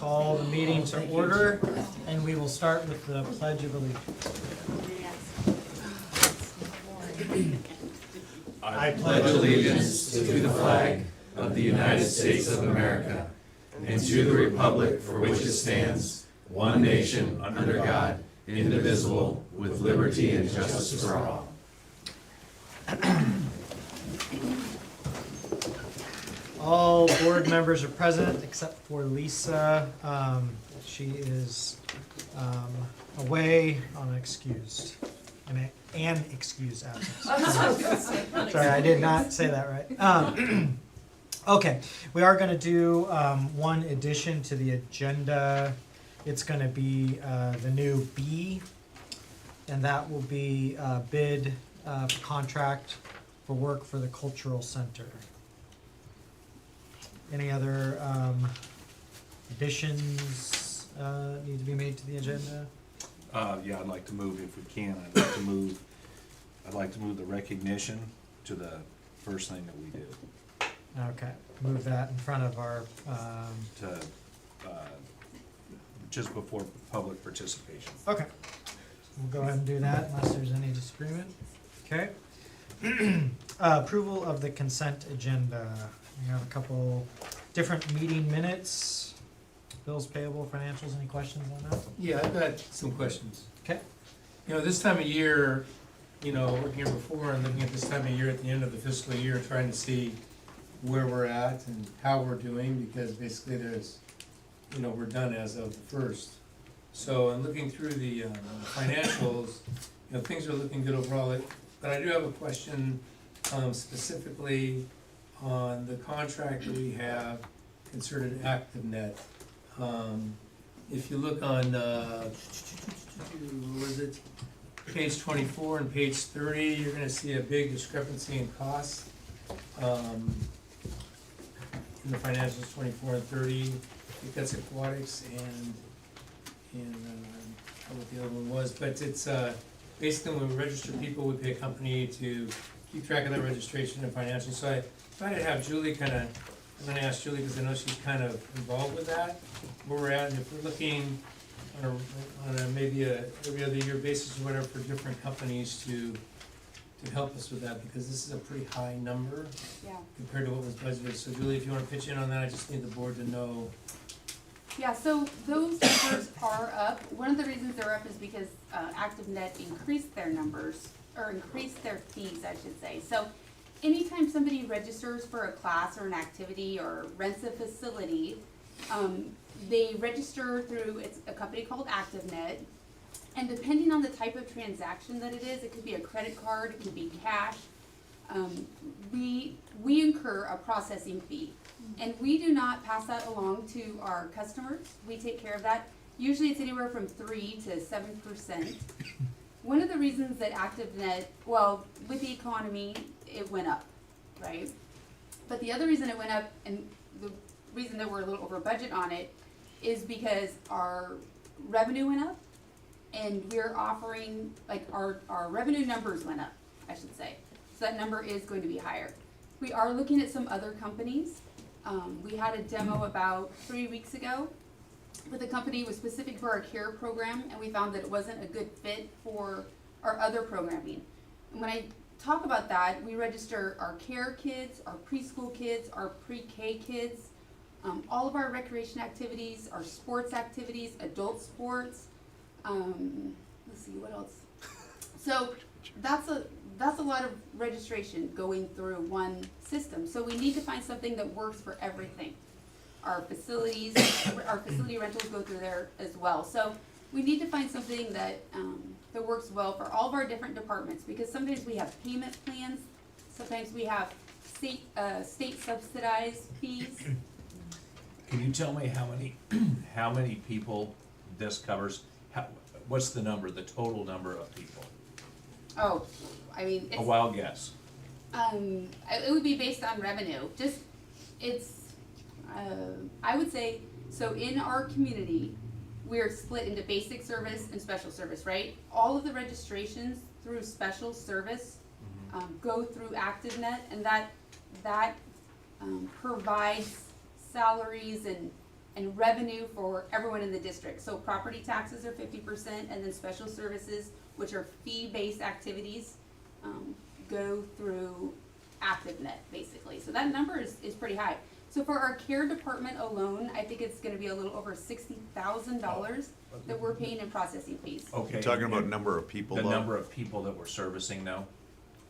call the meeting to order, and we will start with the Pledge of Allegiance. I pledge allegiance to the flag of the United States of America and to the republic for which it stands, one nation under God, indivisible, with liberty and justice for all. All board members are present except for Lisa. She is away on an excused, an excused absence. Sorry, I did not say that right. Okay, we are going to do one addition to the agenda. It's going to be the new B, and that will be bid for contract for work for the cultural center. Any other additions need to be made to the agenda? Yeah, I'd like to move, if we can, I'd like to move the recognition to the first thing that we do, Okay, move that in front of our, to, just before public participation. okay. We'll go ahead and do that unless there's any disagreement. Okay. Approval of the consent agenda. We have a couple different meeting minutes. Bills payable, financials, any questions on that? Yeah, I've got some questions. Okay. You know, this time of year, working here before and looking at this time of year at the end of the fiscal year, trying to see where we're at and how we're doing, because basically there's, we're done as of the first. So in looking through the financials, things are looking good overall. But I do have a question specifically on the contract that we have concerning ActiveNet. If you look on, what was it, page 24 and page 30, you're gonna see a big discrepancy in costs. In the financials 24 and 30, I think that's aquatics and I don't know what the other one was, but it's basically when we register people, we pay a company to keep track of that registration and financials. So I thought I'd have Julie I'm gonna ask Julie, because I know she's kind of involved with that, where we're at, and if we're looking on a maybe a every other year basis or whatever for different companies to help us with that, because this is a pretty high number compared to what was budgeted. So Julie, if you wanna pitch in on that, I just need the board to know. Yeah, so those numbers are up. One of the reasons they're up is because ActiveNet increased their numbers, or increased their fees, I should say. So anytime somebody registers for a class or an activity or rents a facility, they register through a company called ActiveNet. And depending on the type of transaction that it is, it could be a credit card, it could be cash. We incur a processing fee. And we do not pass that along to our customers. We take care of that. Usually it's anywhere from 3 to 7%. One of the reasons that ActiveNet, well, with the economy, it went up, right? But the other reason it went up, and the reason that we're a little over budget on it, is because our revenue went up, and we're offering, like, our revenue numbers went up, I should say. So that number is going to be higher. We are looking at some other companies. We had a demo about 3 weeks ago with a company who was specific for our CARE program, and we found that it wasn't a good fit for our other programming. And when I talk about that, we register our CARE kids, our preschool kids, our pre-K kids, all of our recreation activities, our sports activities, adult sports. Let's see, what else? So that's a lot of registration going through one system. So we need to find something that works for everything. Our facility rentals go through there as well. So we need to find something that that works well for all of our different departments, because sometimes we have payment plans, sometimes we have state subsidized fees. Can you tell me how many people this covers? What's the number, the total number of people? Oh, I mean, A wild guess. it would be based on revenue. I would say, so in our community, we're split into basic service and special service, right? All of the registrations through special service go through ActiveNet, and that provides salaries and and revenue for everyone in the district. So property taxes are 50%, and then special services, which are fee-based activities, go through ActiveNet, basically. So that number is pretty high. So for our care department alone, I think it's gonna be a little over $60,000 that we're paying in processing fees. Okay. You're talking about number of people, The though, number of people that we're servicing now?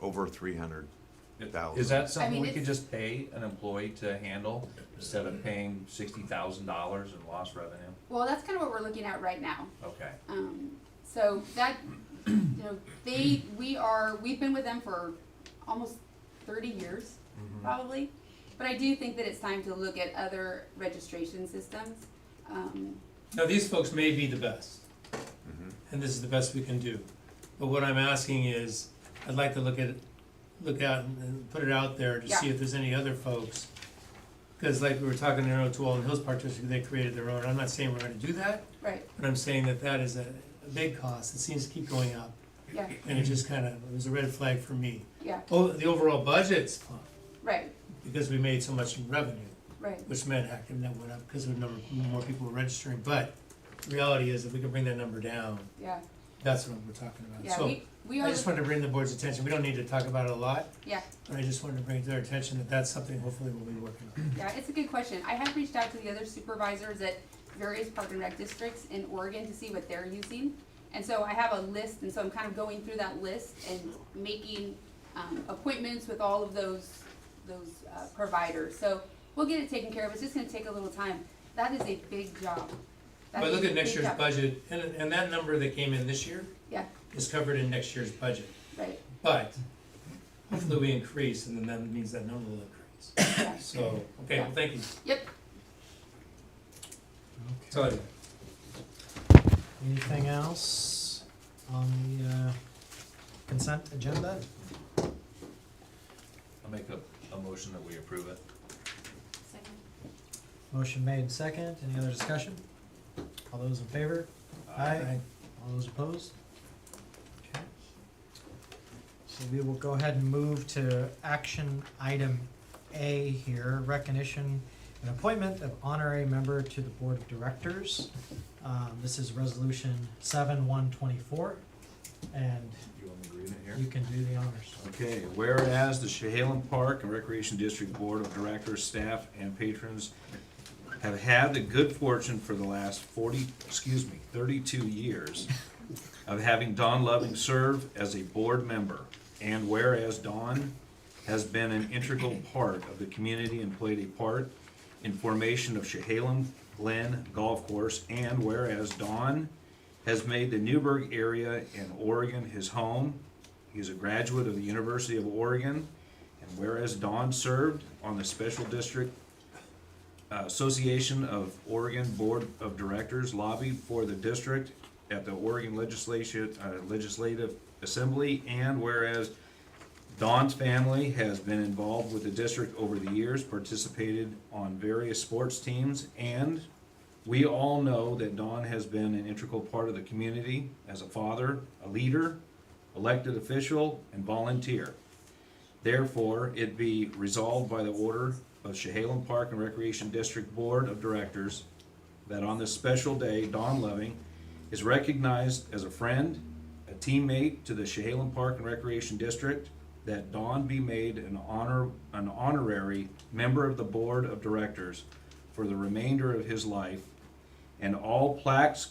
over 300,000. Is that something mean, we could it's- just pay an employee to handle instead of paying $60,000 in lost revenue? Well, that's kind of what we're looking at right now. Okay. So that, you know, we've been with them for almost 30 years, probably. But I do think that it's time to look at other registration systems. Now, these folks may be the best, and this is the best we can do. But what I'm asking is, I'd like to look out and put it out there to see Yeah. if there's any other folks. Cause like we were talking to Walden Hills Park District, they created their own. I'm not saying we're gonna do that, Right, but I'm saying that that is a big cost. It seems to keep going up. yeah, And it just kinda, it was a red flag for me. yeah, Oh, the overall budget's fine, right, because we made so much revenue, right. which meant that went up because more people were registering. But the reality is, if we can bring that number down, Yeah, that's what we're talking about. yeah, So we I are, just wanted to bring the board's attention. We don't need to talk about it a lot, yeah, but I just wanted to bring it to their attention that that's something hopefully we'll be working on. yeah, it's a good question. I have reached out to the other supervisors at various park and rec districts in Oregon to see what they're using. And so I have a list, and so I'm kind of going through that list and making, appointments with all of those providers. So we'll get it taken care of. It's just gonna take a little time. That is a big job. That But is look a at next big year's job. budget, and that number that came in this year Yeah, is covered in next year's budget. right, But hopefully we increase, and then that means that number will increase. yeah, So, okay, well, thank you. yep. That's all I got. Anything else on the consent agenda? I'll make a motion that we approve it. Second. Motion made second. Any other discussion? All those in favor? Aye. All those opposed? Okay. So we will go ahead and move to action item A here, recognition and appointment of honorary member to the Board of Directors. This is resolution 7/124, and You want me to read it here? you can do the honors. Okay, whereas the Chehalem Park and Recreation District Board of Directors, staff, and patrons have had the good fortune for the last 32 years of having Dawn Loving serve as a board member. And whereas Dawn has been an integral part of the community and played a part in formation of Chehalem Glen Golf Course, and whereas Dawn has made the Newburgh area in Oregon his home. He is a graduate of the University of Oregon, and whereas Dawn served on the Special District Association of Oregon Board of Directors, lobbied for the district at the Oregon Legislative Assembly, and whereas Dawn's family has been involved with the district over the years, participated on various sports teams, and we all know that Dawn has been an integral part of the community as a father, a leader, elected official, and volunteer. Therefore, it be resolved by the order of Chehalem Park and Recreation District Board of Directors that on this special day, Dawn Loving is recognized as a friend, a teammate to the Chehalem Park and Recreation District, that Dawn be made an honorary member of the Board of Directors for the remainder of his life, and all plaques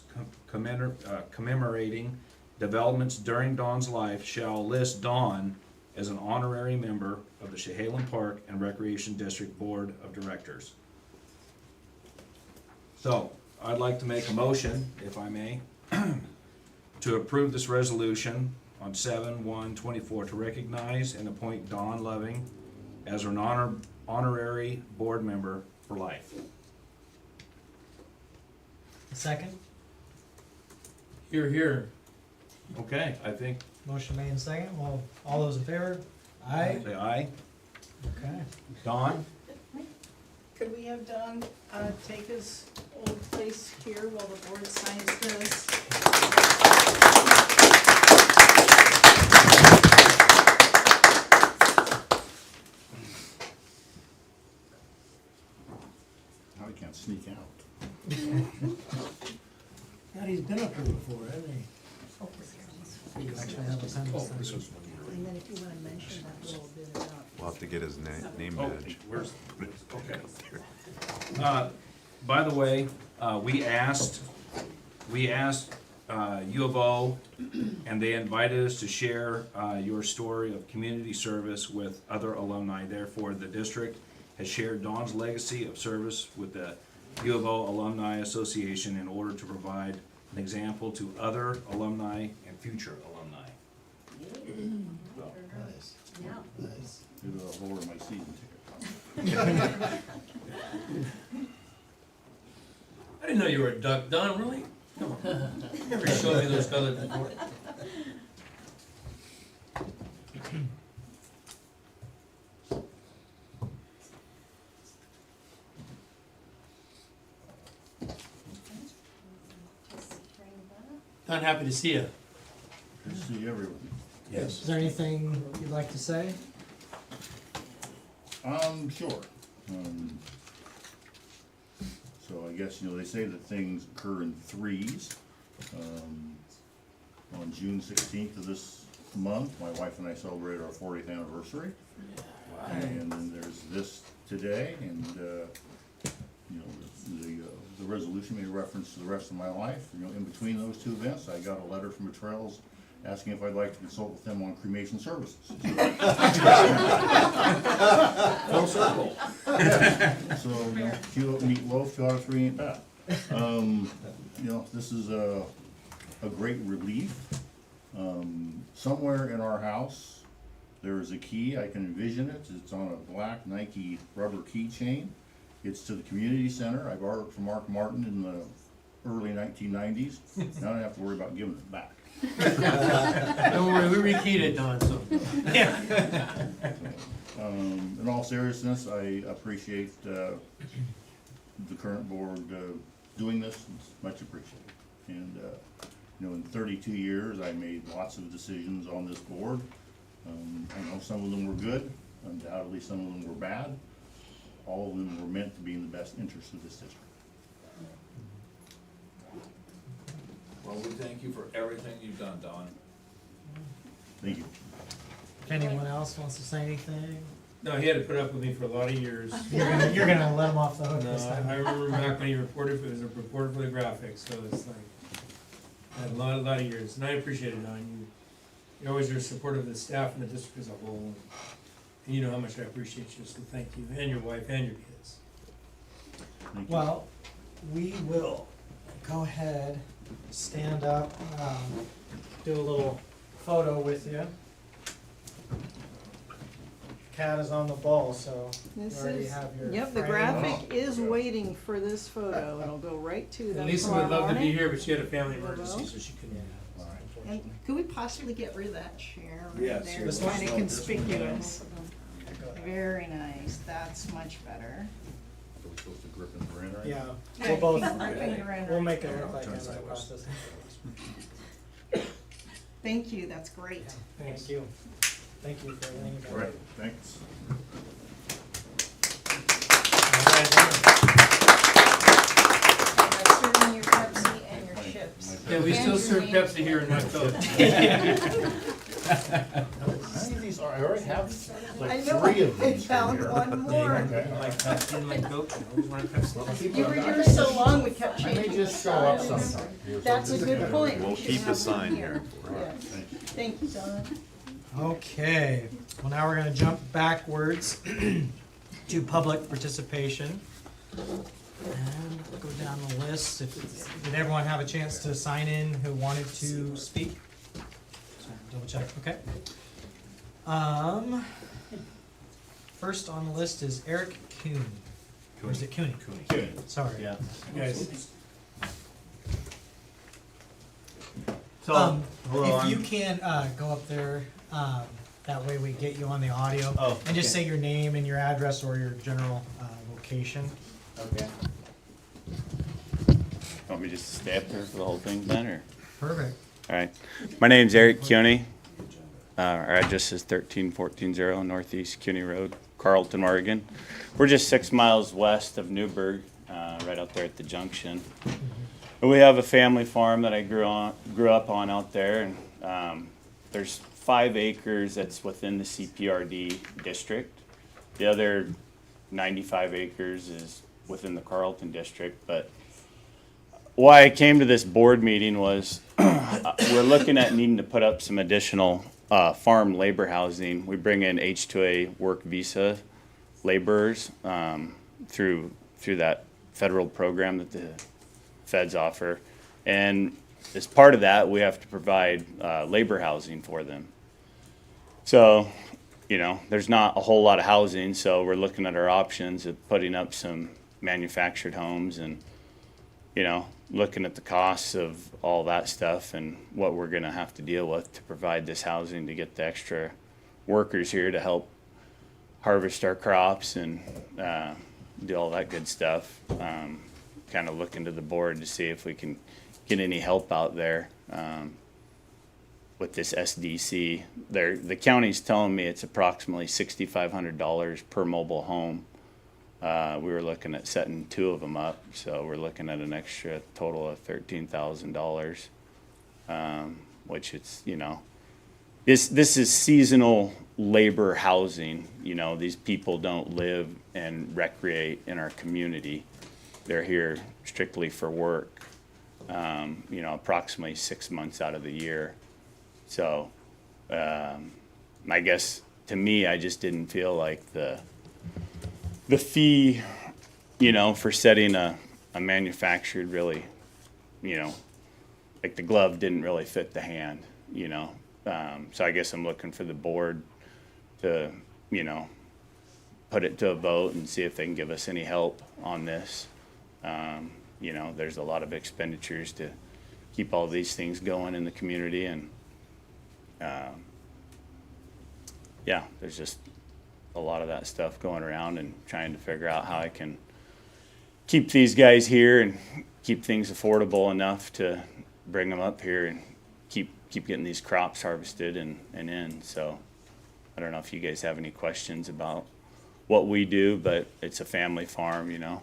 commemorating developments during Dawn's life shall list Dawn as an honorary member of the Chehalem Park and Recreation District Board of Directors. So, I'd like to make a motion, if I may, to approve this resolution on 7/1/24 to recognize and appoint Dawn Loving as an honorary board member for life. A second? Here. Okay, I think, Motion made second. Well, all those in favor? Aye. say aye. Okay. Dawn? Could we have Don take his old place here while the board signs this? Now I can't sneak out. And then if you wanna mention that little bit about. We'll have to get his name Oh, badge. where's, okay. By the way, we asked U of O, and they invited us to share your story of community service with other alumni. Therefore, the district has shared Dawn's legacy of service with the U of O Alumni Association in order to provide an example to other alumni and future alumni. Maybe I'll lower my season ticket. I didn't know you were a duck, Don, really? Come on. You never showed me those colors before. Don, happy to see you. Good to see everyone. Is there anything you'd like to say? Sure. So I guess, they say that things occur in threes. On June 16th of this month, my wife and I celebrated our 40th anniversary. And then there's this today, and, the resolution made a reference to the rest of my life. In between those two events, I got a letter from the Trails asking if I'd like to consult with them on cremation services. Full circle. So, cue up meatloaf, 2 out of 3 ain't bad. This is a great relief. Somewhere in our house, there is a key, I can envision it, it's on a black Nike rubber keychain. It's to the community center, I borrowed it from Mark Martin in the early 1990s. Now I don't have to worry about giving it back. Don't worry, we rekeyed it, Don, so. In all seriousness, I appreciate the current board doing this, it's much appreciated. And, in 32 years, I made lots of decisions on this board. I know some of them were good, undoubtedly some of them were bad. All of them were meant to be in the best interest of this district. Well, we thank you for everything you've done, Don. Thank you. If anyone else wants to say anything, No, he had to put up with me for a lot of years. you're gonna let him off the hook No, this time. I remember back when he reported, it was a reporter for the graphics, so it's like, I had a lot of years, and I appreciate it, Don. You always are supportive of the staff and the district as a whole, and you know how much I appreciate you, so thank you, and your wife and your kids. Thank you. Well, we will go ahead, stand up, do a little photo with you. Cat is on the ball, so you This already is, have your. yep, the frame. graphic is waiting for this photo. It'll go right to them Lisa tomorrow would love to be morning. here, but she had a family You will? emergency, so she couldn't. And could we possibly get rid of that chair Yeah, right there? seriously. It's kind of conspicuous. Very nice, that's much better. Are we supposed to grip and grin right? Yeah, Yeah, we'll both, keep ripping it around we'll right make it there. look like Turn another sideways. process. Thank you, that's great. Thank you. Thank you for everything you've All done. right, thanks. I'm serving your Pepsi and your chips. Yeah, we still serve Pepsi here in North Philly. How many of these are, I already have I like know, 3 of I these. found from here. one more. Okay. Like Pepsi and like Coke, I always wanted Pepsi. You were here so long, we kept I may changing the just show up signs. sometime. That's a good point. We We'll should keep have the one sign here. here. Yes. Thank you, Don. Okay, well, now we're gonna jump backwards to public participation. And go down the list. Did everyone have a chance to sign in who wanted to speak? Double check, okay. First on the list is Eric Kuhn. Or is it Cooney? Okay. Sorry. Yeah. Guys, If you can, go up there, that way we get you on the audio. Oh, And just okay. say your name and your address or your general, location. Okay. Want me just to stay up there for the whole thing then, or? Perfect. All right. My name's Eric Cuny. Our address is 13410 Northeast Cuny Road, Carlton, Oregon. We're just 6 miles west of Newburgh, right out there at the junction. And we have a family farm that I grew up on out there, and there's 5 acres that's within the CPRD district. The other 95 acres is within the Carlton district, but why I came to this board meeting was we're looking at needing to put up some additional farm labor housing. We bring in H-2A work visa laborers through that federal program that the feds offer. And as part of that, we have to provide labor housing for them. So, you know, there's not a whole lot of housing, so we're looking at our options of putting up some manufactured homes and, you know, looking at the costs of all that stuff and what we're gonna have to deal with to provide this housing to get the extra workers here to help harvest our crops and do all that good stuff. Kind of looking to the board to see if we can get any help out there with this SDC. The county's telling me it's approximately $6,500 per mobile home. We were looking at setting 2 of them up, so we're looking at an extra total of $13,000, which it's, you know, this is seasonal labor housing. You know, these people don't live and recreate in our community. They're here strictly for work, you know, approximately 6 months out of the year. So, I guess to me, I just didn't feel like the fee, you know, for setting a manufactured really, you know, like the glove didn't really fit the hand, you know. So I guess I'm looking for the board to, you know, put it to a vote and see if they can give us any help on this. You know, there's a lot of expenditures to keep all these things going in the community, and yeah, there's just a lot of that stuff going around and trying to figure out how I can keep these guys here and keep things affordable enough to bring them up here and keep getting these crops harvested and in. So I don't know if you guys have any questions about what we do, but it's a family farm, you know.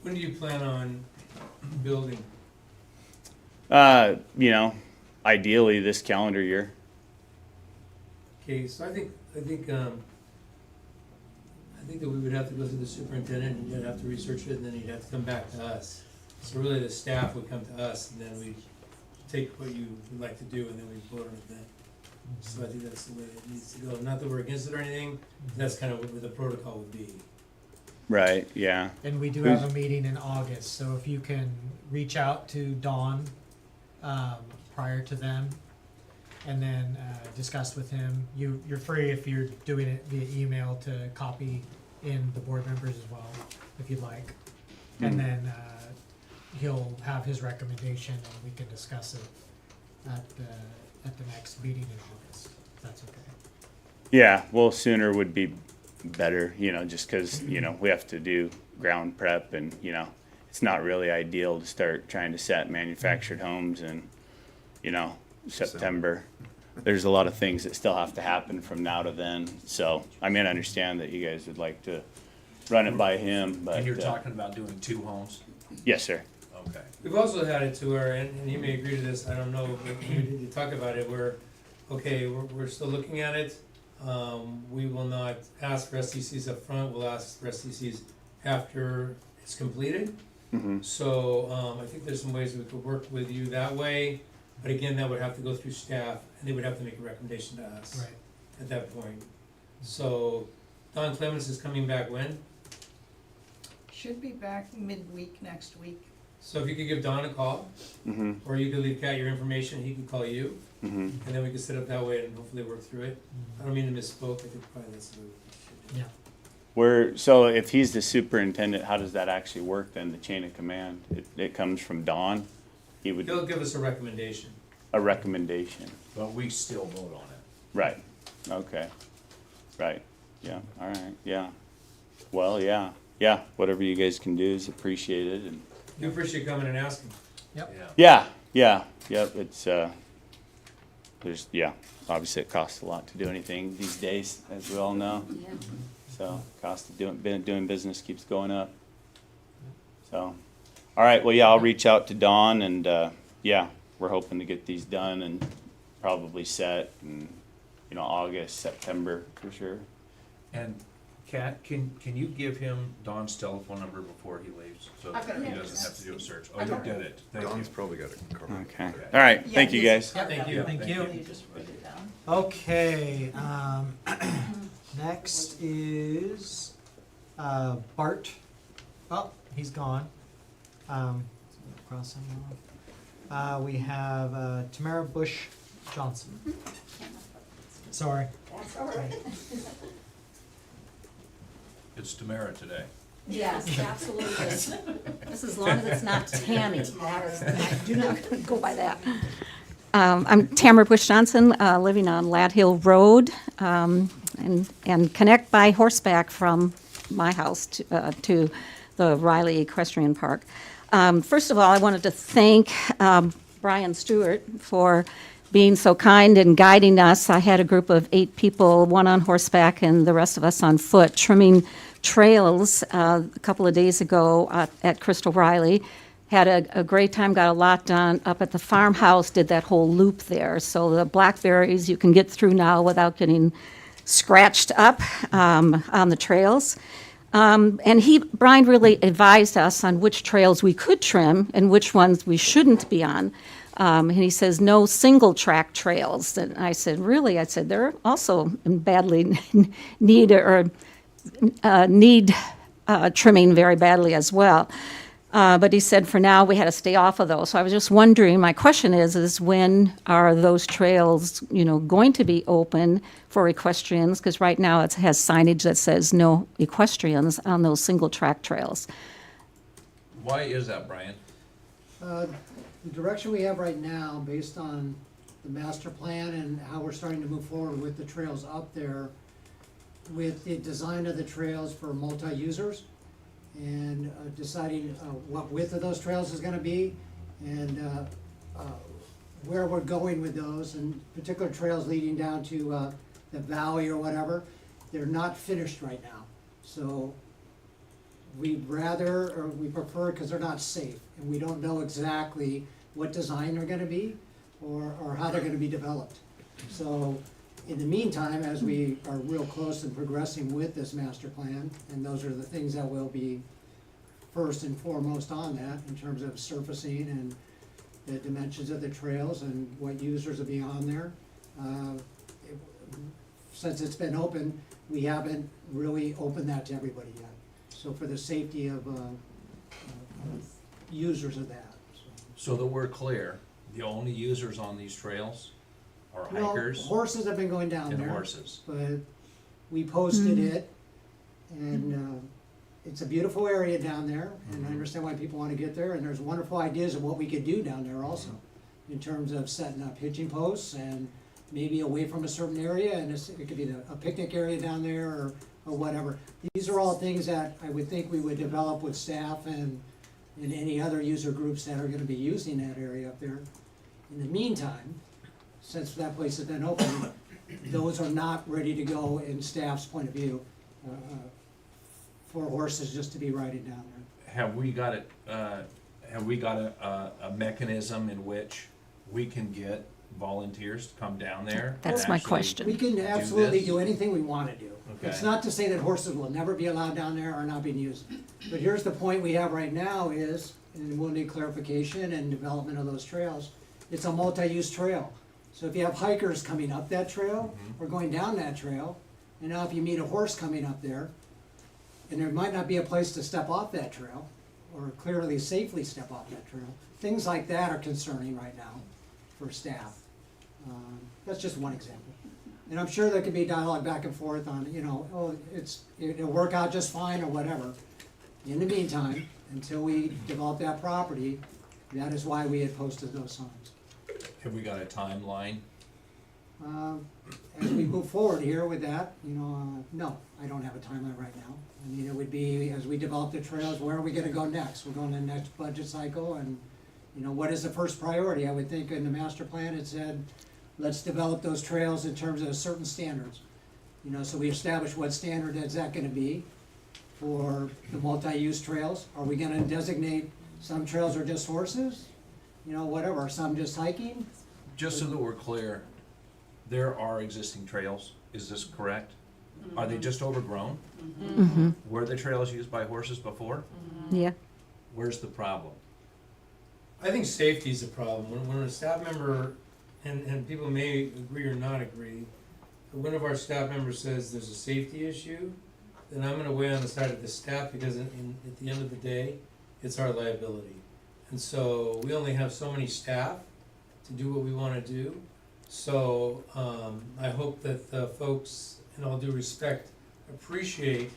When do you plan on building? You know, ideally this calendar year. Okay, so I think that we would have to go through the superintendent, and you'd have to research it, and then you'd have to come back to us. So really, the staff would come to us, and then we'd take what you would like to do, and then we'd vote on it then. So I think that's the way it needs to go. Not that we're against it or anything, that's kind of what the protocol would be. Right, yeah. And we do have a meeting in August, so if you can reach out to Dawn prior to them, and then discuss with him. You're free, if you're doing it via email, to copy in the board members as well, if you'd like. And then he'll have his recommendation, and we can discuss it at the next meeting in August, if that's okay. Yeah, well, sooner would be better, you know, just because, you know, we have to do ground prep, and, you know, it's not really ideal to start trying to set manufactured homes in, you know, September. There's a lot of things that still have to happen from now to then. So, I mean, I understand that you guys would like to run it by him, but. And you're talking about doing 2 homes? Yes, sir. Okay. We've also had it to where, and he may agree to this, I don't know, but we did talk about it, where, okay, we're still looking at it. We will not ask for SDCs up front. We'll ask for SDCs after it's completed. Mm-hmm. So, I think there's some ways we could work with you that way, but again, that would have to go through staff, and they would have to make a recommendation to us Right. at that point. So, Don Clemens is coming back when? Should be back midweek next week. So if you could give Don a call, Mm-hmm. or you could leave Kat your information, he could call you, Mm-hmm. and then we could set up that way and hopefully work through it. I don't mean to misspoke, I think probably that's the way we should do it. Yeah. So if he's the superintendent, how does that actually work then, the chain of command? It comes from Don? He would, He'll give us a recommendation. a recommendation? But we still vote on it. Right, okay, right, yeah, all right, yeah. Well, yeah, whatever you guys can do is appreciated, and, We appreciate you coming and asking. yep, it's, there's, obviously it costs a lot to do anything these days, as we all know, Yeah. so cost of doing business keeps going up. So, all right, well, yeah, I'll reach out to Dawn, and, we're hoping to get these done and probably set in, August, September for sure. And Kat, can you give him Don's telephone number before he leaves, so I've got he it. doesn't have to do a search? Oh, I've you got did it, thank you. Don's probably got it covered. Okay. All right. Yeah, Thank you, he's- guys. Thank you, thank you. You just wrote it down. Okay, next is, Bart. Oh, he's gone. Cross him off. We have, Tamara Bush Johnson. Sorry. That's all right. It's Tamara today. Yes, absolutely. Just as long as it's not Tammy, that is, I do not go by that. I'm Tamara Bush Johnson, living on Lad Hill Road, and connect by horseback from my house to the Riley Equestrian Park. First of all, I wanted to thank Brian Stewart for being so kind and guiding us. I had a group of 8 people, one on horseback and the rest of us on foot, trimming trails a couple of days ago at Crystal Riley. Had a great time, got a lot done up at the farmhouse, did that whole loop there. So the blackberries you can get through now without getting scratched up on the trails. And Brian really advised us on which trails we could trim and which ones we shouldn't be on. And he says, no single track trails. And I said, really? I said, they're also in badly need trimming very badly as well. But he said for now we had to stay off of those. So I was just wondering, my question is when are those trails, going to be open for equestrians? Because right now it has signage that says no equestrians on those single track trails. Why is that, Brian? The direction we have right now, based on the master plan and how we're starting to move forward with the trails up there, with the design of the trails for multi-users, and deciding what width of those trails is gonna be, and where we're going with those, and particular trails leading down to the valley or whatever, they're not finished right now. So we prefer, because they're not safe, and we don't know exactly what design they're gonna be, or how they're gonna be developed. So, in the meantime, as we are real close and progressing with this master plan, and those are the things that will be first and foremost on that, in terms of surfacing and the dimensions of the trails and what users will be on there. Since it's been open, we haven't really opened that to everybody yet. So for the safety of users of that. So that we're clear, the only users on these trails are Well, hikers horses have been going down and there. horses. But we posted it, and it's a beautiful area down there, and I understand why people wanna get there, and there's wonderful ideas of what we could do down there also, in terms of setting up hitching posts, and maybe away from a certain area, and it could be a picnic area down there, or whatever. These are all things that I would think we would develop with staff and any other user groups that are gonna be using that area up there. In the meantime, since that place has been open, those are not ready to go in staff's point of view, for horses just to be riding down there. Have we got a mechanism in which we can get volunteers to come down there? and That's my actually- question. We can absolutely this? do anything we wanna do. It's Okay. not to say that horses will never be allowed down there or not being used. But here's the point we have right now is, and we'll need clarification and development of those trails, it's a multi-use trail. So if you have hikers coming up that trail, or going down that trail, and now if you meet a horse coming up there, and there might not be a place to step off that trail, or clearly safely step off that trail, things like that are concerning right now for staff. That's just one example. And I'm sure there could be dialogue back and forth on, it'll work out just fine or whatever. In the meantime, until we develop that property, that is why we had posted those signs. Have we got a timeline? As we move forward here with that, no, I don't have a timeline right now. I mean, it would be, as we develop the trails, where are we gonna go next? We're going to the next budget cycle, and, what is the first priority? I would think in the master plan, it said, let's develop those trails in terms of certain standards. So we establish what standard is that gonna be for the multi-use trails? Are we gonna designate some trails are just horses? Whatever, some just hiking? Just so that we're clear, there are existing trails, is this correct? Are they just overgrown? Mm-hmm, Were the trails used by horses before? yeah. Where's the problem? I think safety is a problem. When a staff member, and people may agree or not agree, but one of our staff members says there's a safety issue, then I'm gonna weigh on the side of the staff, because at the end of the day, it's our liability. And so we only have so many staff to do what we wanna do. So, I hope that the folks, in all due respect, appreciate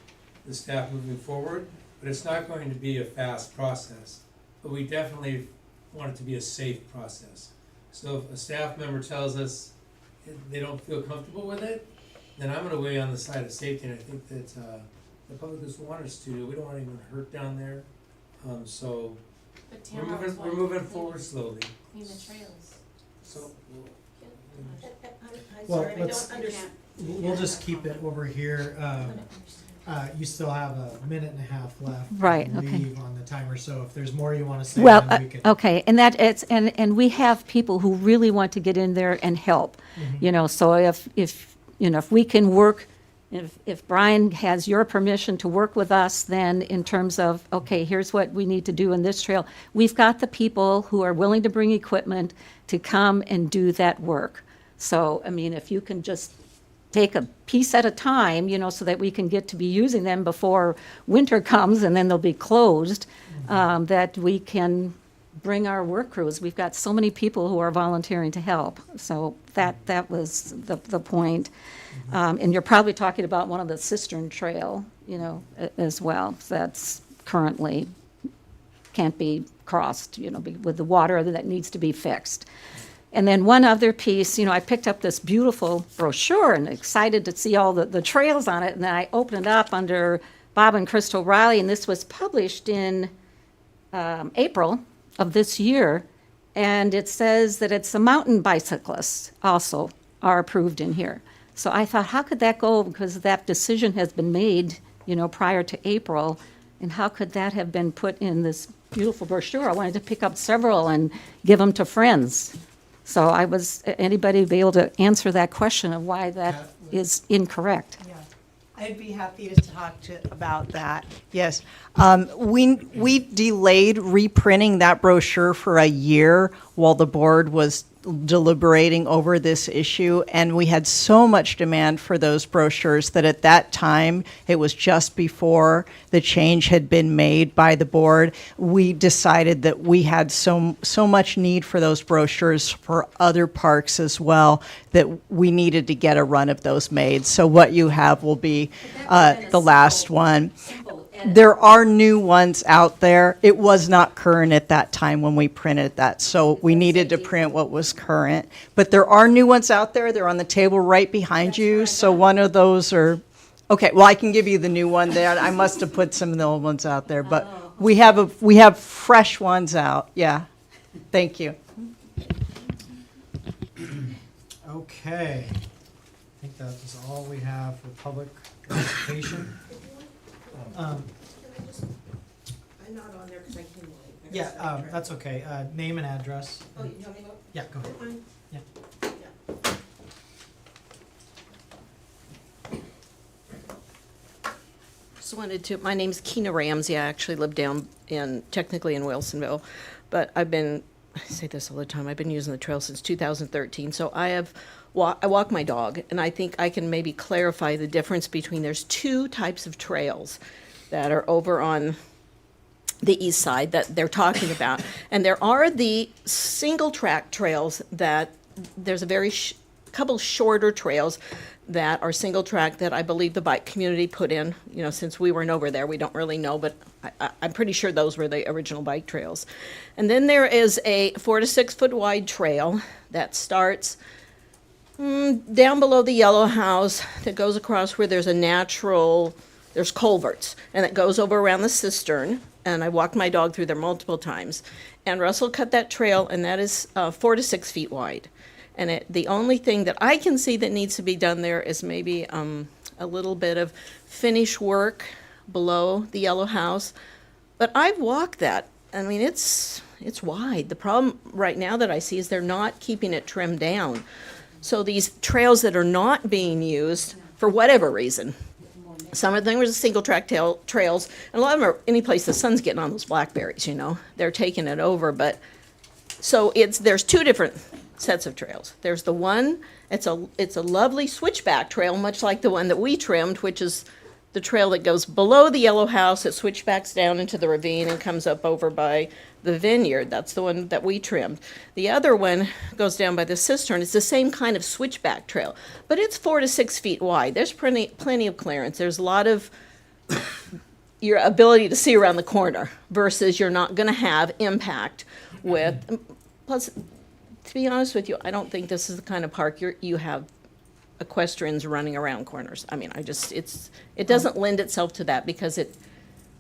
the staff moving forward, but it's not going to be a fast process. But we definitely want it to be a safe process. So if a staff member tells us they don't feel comfortable with it, then I'm gonna weigh on the side of safety, and I think that, the public just want us to, we don't want anyone hurt down there. So, But we're Tamara was moving, wanting we're moving to clean- forward slowly, Clean the trails. so. Well, sorry, I let's- don't understand. We'll just keep it over here. You still have a minute and a half left. Right, I okay. believe, on the timer, so if there's more you wanna say, Well, then we could. okay, and that, and we have people who really want to get in there and help, you know, so if, if we can work, if Brian has your permission to work with us, then in terms of, okay, here's what we need to do in this trail, we've got the people who are willing to bring equipment to come and do that work. So, I mean, if you can just take a piece at a time, you know, so that we can get to be using them before winter comes and then they'll be closed, that we can bring our work crews. We've got so many people who are volunteering to help. So that was the point. And you're probably talking about one of the cistern trail, you know, as well. That's currently can't be crossed, you know, with the water that needs to be fixed. And then one other piece, you know, I picked up this beautiful brochure and excited to see all the trails on it. And then I opened it up under Bob and Crystal Riley, and this was published in April of this year. And it says that it's the mountain bicyclists also are approved in here. So I thought, how could that go? Because that decision has been made, you know, prior to April. And how could that have been put in this beautiful brochure? I wanted to pick up several and give them to friends. So anybody be able to answer that question of why that is incorrect? Yeah, I'd be happy to talk about that, yes. We delayed reprinting that brochure for a year while the board was deliberating over this issue, and we had so much demand for those brochures that at that time, it was just before the change had been made by the board, we decided that we had so much need for those brochures for other parks as well, that we needed to get a run of those made. So what you have will be the last one. There are new ones out there. It was not current at that time when we printed that, so we needed to print what was current. But there are new ones out there. They're on the table right behind you, so one of those are, okay, well, I can give you the new one there. I must have put some of the old ones out there, but we have fresh ones out, yeah. Thank you. Okay, I think that is all we have for public participation. I'm not on there because I came late. I Yeah, got sidetracked. that's okay. Name and address. Oh, you want me to go? Yeah, go ahead. Mine? Yeah. Just wanted to, my name's Keena Ramsey. I actually live technically in Wilsonville, but I say this all the time, I've been using the trail since 2013. So I walk my dog, and I think I can maybe clarify the difference between, there's two types of trails that are over on the east side that they're talking about. And there are the single track trails that there's a very couple shorter trails that are single track that I believe the bike community put in. You know, since we weren't over there, we don't really know, but I'm pretty sure those were the original bike trails. And then there is a 4 to 6 foot wide trail that starts down below the yellow house that goes across where there's there's culverts, and it goes over around the cistern. And I walked my dog through there multiple times. And Russell cut that trail, and that is 4 to 6 feet wide. And the only thing that I can see that needs to be done there is maybe a little bit of finish work below the yellow house. But I've walked that. I mean, it's wide. The problem right now that I see is they're not keeping it trimmed down. So these trails that are not being used, for whatever reason, some of them were single track trails, and a lot of them are any place the sun's getting on those blackberries, you know, they're taking it over, but, so there's two different sets of trails. There's the one, it's a lovely switchback trail, much like the one that we trimmed, which is the trail that goes below the yellow house, it switchbacks down into the ravine and comes up over by the vineyard. That's the one that we trimmed. The other one goes down by the cistern. It's the same kind of switchback trail, but it's 4 to 6 feet wide. There's plenty of clearance. There's a lot of your ability to see around the corner versus you're not going to have impact with. Plus, to be honest with you, I don't think this is the kind of park you have equestrians running around corners. I mean, it doesn't lend itself to that because it.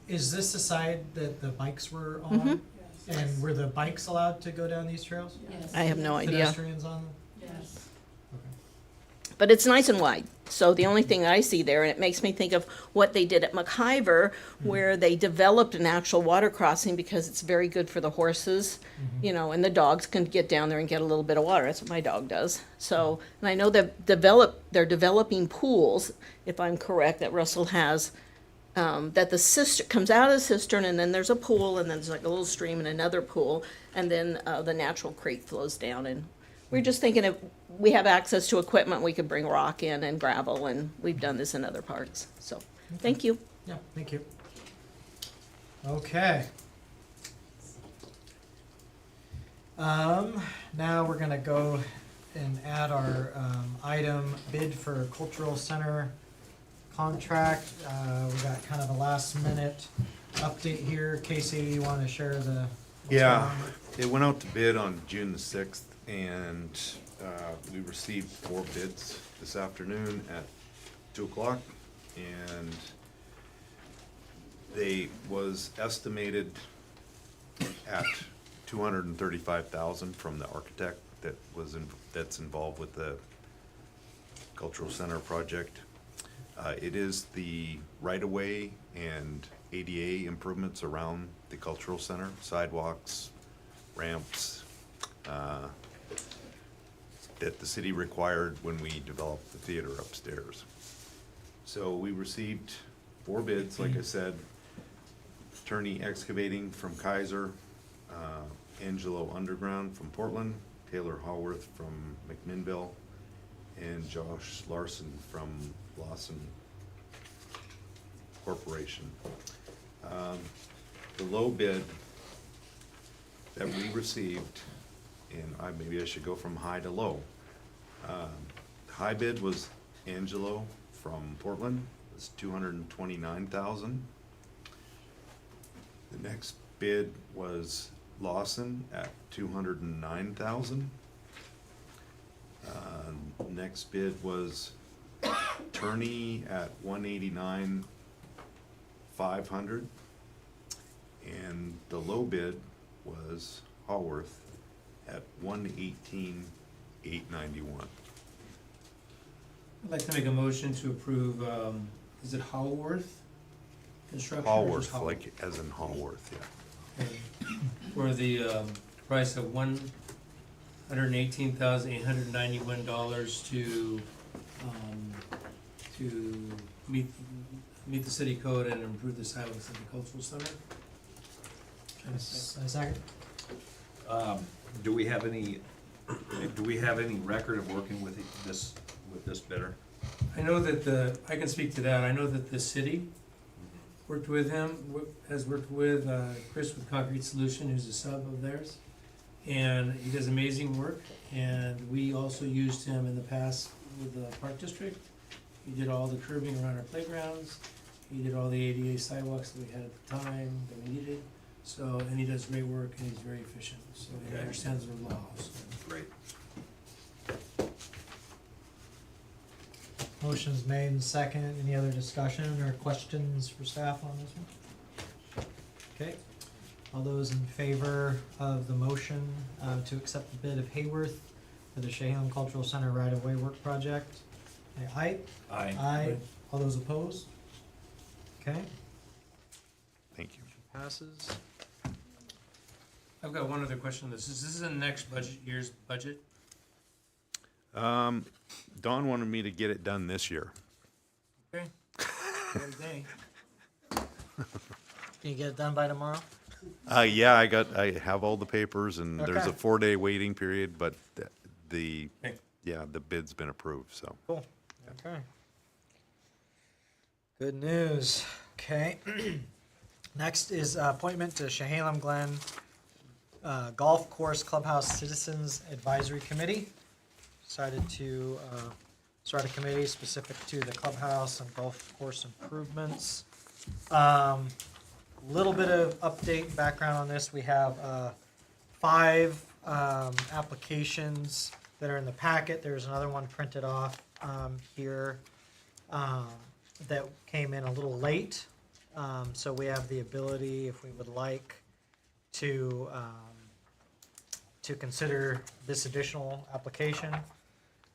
Is this the side that the bikes were on? And were the bikes allowed to go down these trails? Yes. I have no idea. Pedestrians on them? Yes. But it's nice and wide. So the only thing I see there, and it makes me think of what they did at McIver, where they developed an actual water crossing because it's very good for the horses, you know, and the dogs can get down there and get a little bit of water. That's what my dog does. So, and I know they're developing pools, if I'm correct, that Russell has, that the cistern comes out of the cistern, and then there's a pool, and then there's like a little stream and another pool, and then the natural creek flows down. And we're just thinking if we have access to equipment, we could bring rock in and gravel, and we've done this in other parks. So, thank you. Yeah, thank you. Okay. Now we're gonna go and add our item bid for cultural center contract. We got kind of a last minute update here. Casey, you wanna share what's going Yeah, on? it went out to bid on June the 6th, and we received 4 bids this afternoon at 2 o'clock, and they was estimated at $235,000 from the architect that's involved with the cultural center project. It is the right-of-way and ADA improvements around the cultural center, sidewalks, ramps, that the city required when we developed the theater upstairs. So we received 4 bids, like I said. Attorney Excavating from Kaiser, Angelo Underground from Portland, Taylor Haworth from McMinnville, and Josh Larson from Lawson Corporation. The low bid that we received, and maybe I should go from high to low. High bid was Angelo from Portland, it's $229,000. The next bid was Lawson at $209,000. Next bid was Turney at $189,500, and the low bid was Haworth at $118,891. I'd like to make a motion to approve, is it Haworth Construction? or just Haworth, like as in Haworth, yeah. Okay. For the price of $118,891 to meet the city code and improve the sidewalks at the cultural center. A second? Do we have any record of working with this bidder? I know that I can speak to that, I know that the city worked with him, has worked with Chris with Concrete Solution, who's a sub of theirs. And he does amazing work, and we also used him in the past with the Park District. He did all the curbing around our playgrounds, he did all the ADA sidewalks that we had at the time that we needed. So, and he does great work, and he's very efficient, so he understands the law, so. Great. Motion's made and second. Any other discussion or questions for staff on this one? Okay. All those in favor of the motion to accept the bid of Hayworth for the Shaham Cultural Center right-of-way work project? Say aye. Aye. Aye. All those opposed? Okay. Thank you. Passes. I've got one other question on this. Is this the next year's budget? Dawn wanted me to get it done this year. Okay. Good day. Can you get it done by tomorrow? Yeah, I have all the papers, and there's a Okay. 4-day waiting period, but the Okay. yeah, the bid's been approved, so. Cool. Okay. Good news. Okay. Next is appointment to Chehalem Glen Golf Course Clubhouse Citizens Advisory Committee. Decided to start a committee specific to the clubhouse and golf course improvements. Little bit of update and background on this. We have 5 applications that are in the packet. There's another one printed off here that came in a little late. So we have the ability, if we would like, to consider this additional application.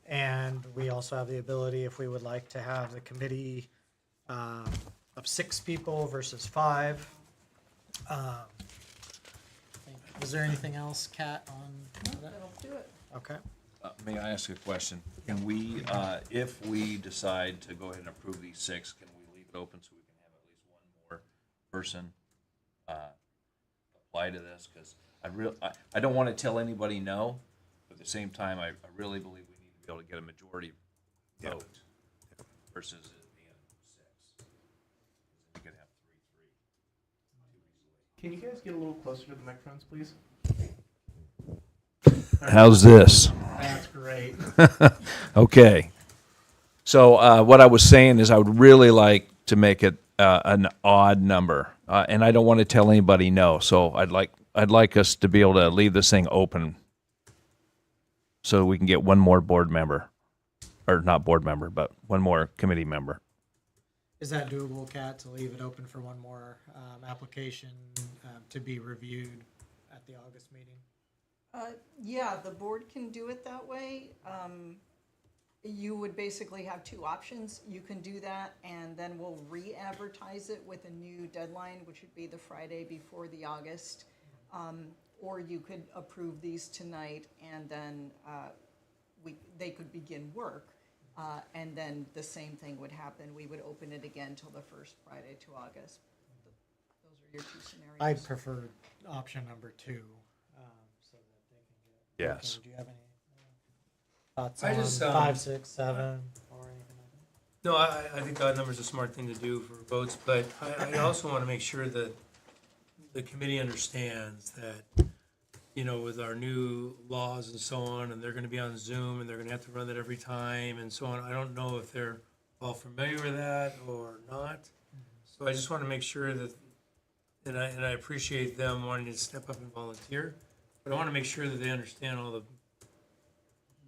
And we also have the ability, if we would like, to have the committee of 6 people versus 5. Was there anything else, Kat, on that? That'll do it. Okay. May I ask a question? Can we, if we decide to go ahead and approve these 6, can we leave it open so we can have at least one more person apply to this? Because I don't want to tell anybody no, but at the same time, I really believe we need to be able to get a majority vote versus it being 6. We could have 3-3 too easily. Can you guys get a little closer to the microphones, please? How's this? That's great. Okay. So what I was saying is I would really like to make it an odd number, and I don't want to tell anybody no. So I'd like us to be able to leave this thing open, so we can get one more board member, or not board member, but one more committee member. Is that doable, Kat, to leave it open for one more application to be reviewed at the August meeting? Yeah, the board can do it that way. You would basically have 2 options. You can do that, and then we'll re-advertise it with a new deadline, which would be the Friday before the August. Or you could approve these tonight, and then they could begin work. And then the same thing would happen. We would open it again till the first Friday to August. Those are your 2 scenarios. I'd prefer option number 2, so that they can get. Yes. working. Do you have any thoughts I on just, 5, 6, 7, or anything like that? No, I think odd number's a smart thing to do for votes, but I also want to make sure that the committee understands that, with our new laws and so on, and they're gonna be on Zoom, and they're gonna have to run that every time, and so on. I don't know if they're all familiar with that or not. So I just want to make sure that, and I appreciate them wanting to step up and volunteer, but I want to make sure that they understand all the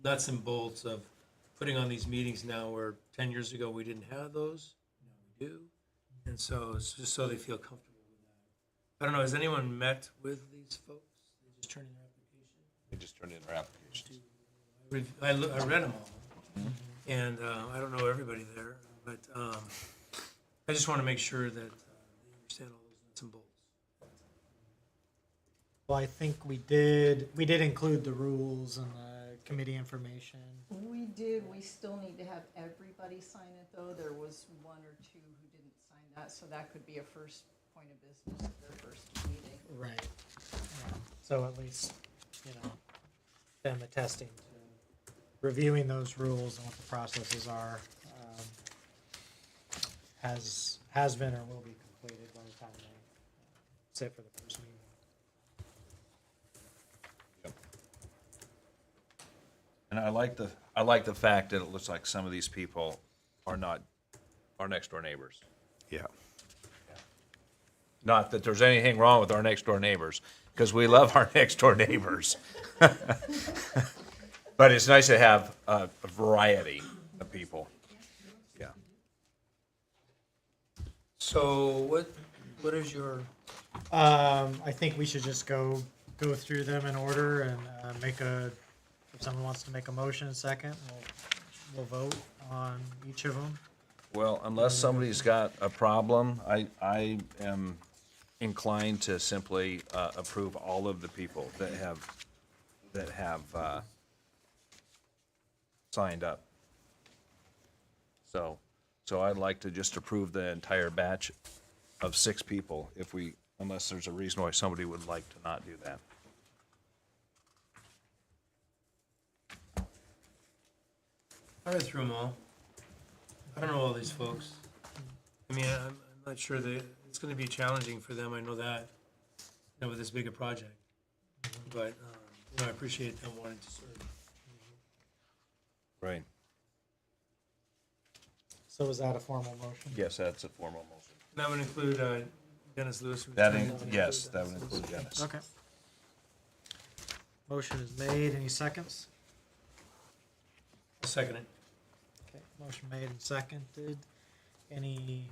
nuts and bolts of putting on these meetings now, where 10 years ago we didn't have those, now we do. And so it's just so they feel comfortable with that. I don't know, has anyone met with these folks? They just turned in their application? They just turned in their applications. I read them all, and I don't know everybody there, but I just want to make sure that they understand all those nuts and bolts. Well, I think we did include the rules and the committee information. We did. We still need to have everybody sign it, though. There was 1 or 2 who didn't sign that, so that could be a first point of business at their first meeting. Right. So at least, them attesting to reviewing those rules and what the processes are, has been or will be completed by the time they sit for the first meeting. And I like the fact that it looks like some of these people are not our next door neighbors. Yeah. Not that there's anything wrong with our next door neighbors, because we love our next door neighbors. But it's nice to have a variety of people. Yeah. So what is your, I think we should just go through them in order and if someone wants to make a motion second, we'll vote on each of them. Well, unless somebody's got a problem, I am inclined to simply approve all of the people that have signed up. So I'd like to just approve the entire batch of 6 people unless there's a reason why somebody would like to not do that. I read through them all. I don't know all these folks. I mean, I'm not sure that, it's gonna be challenging for them, I know that, with this big a project. But, I appreciate them wanting to serve. Right. So is that a formal motion? Yes, that's a formal motion. And that would include Dennis Lewis? Yes, that would include Dennis. Okay. Motion is made. Any seconds? I'll second it. Okay, motion made and seconded. Any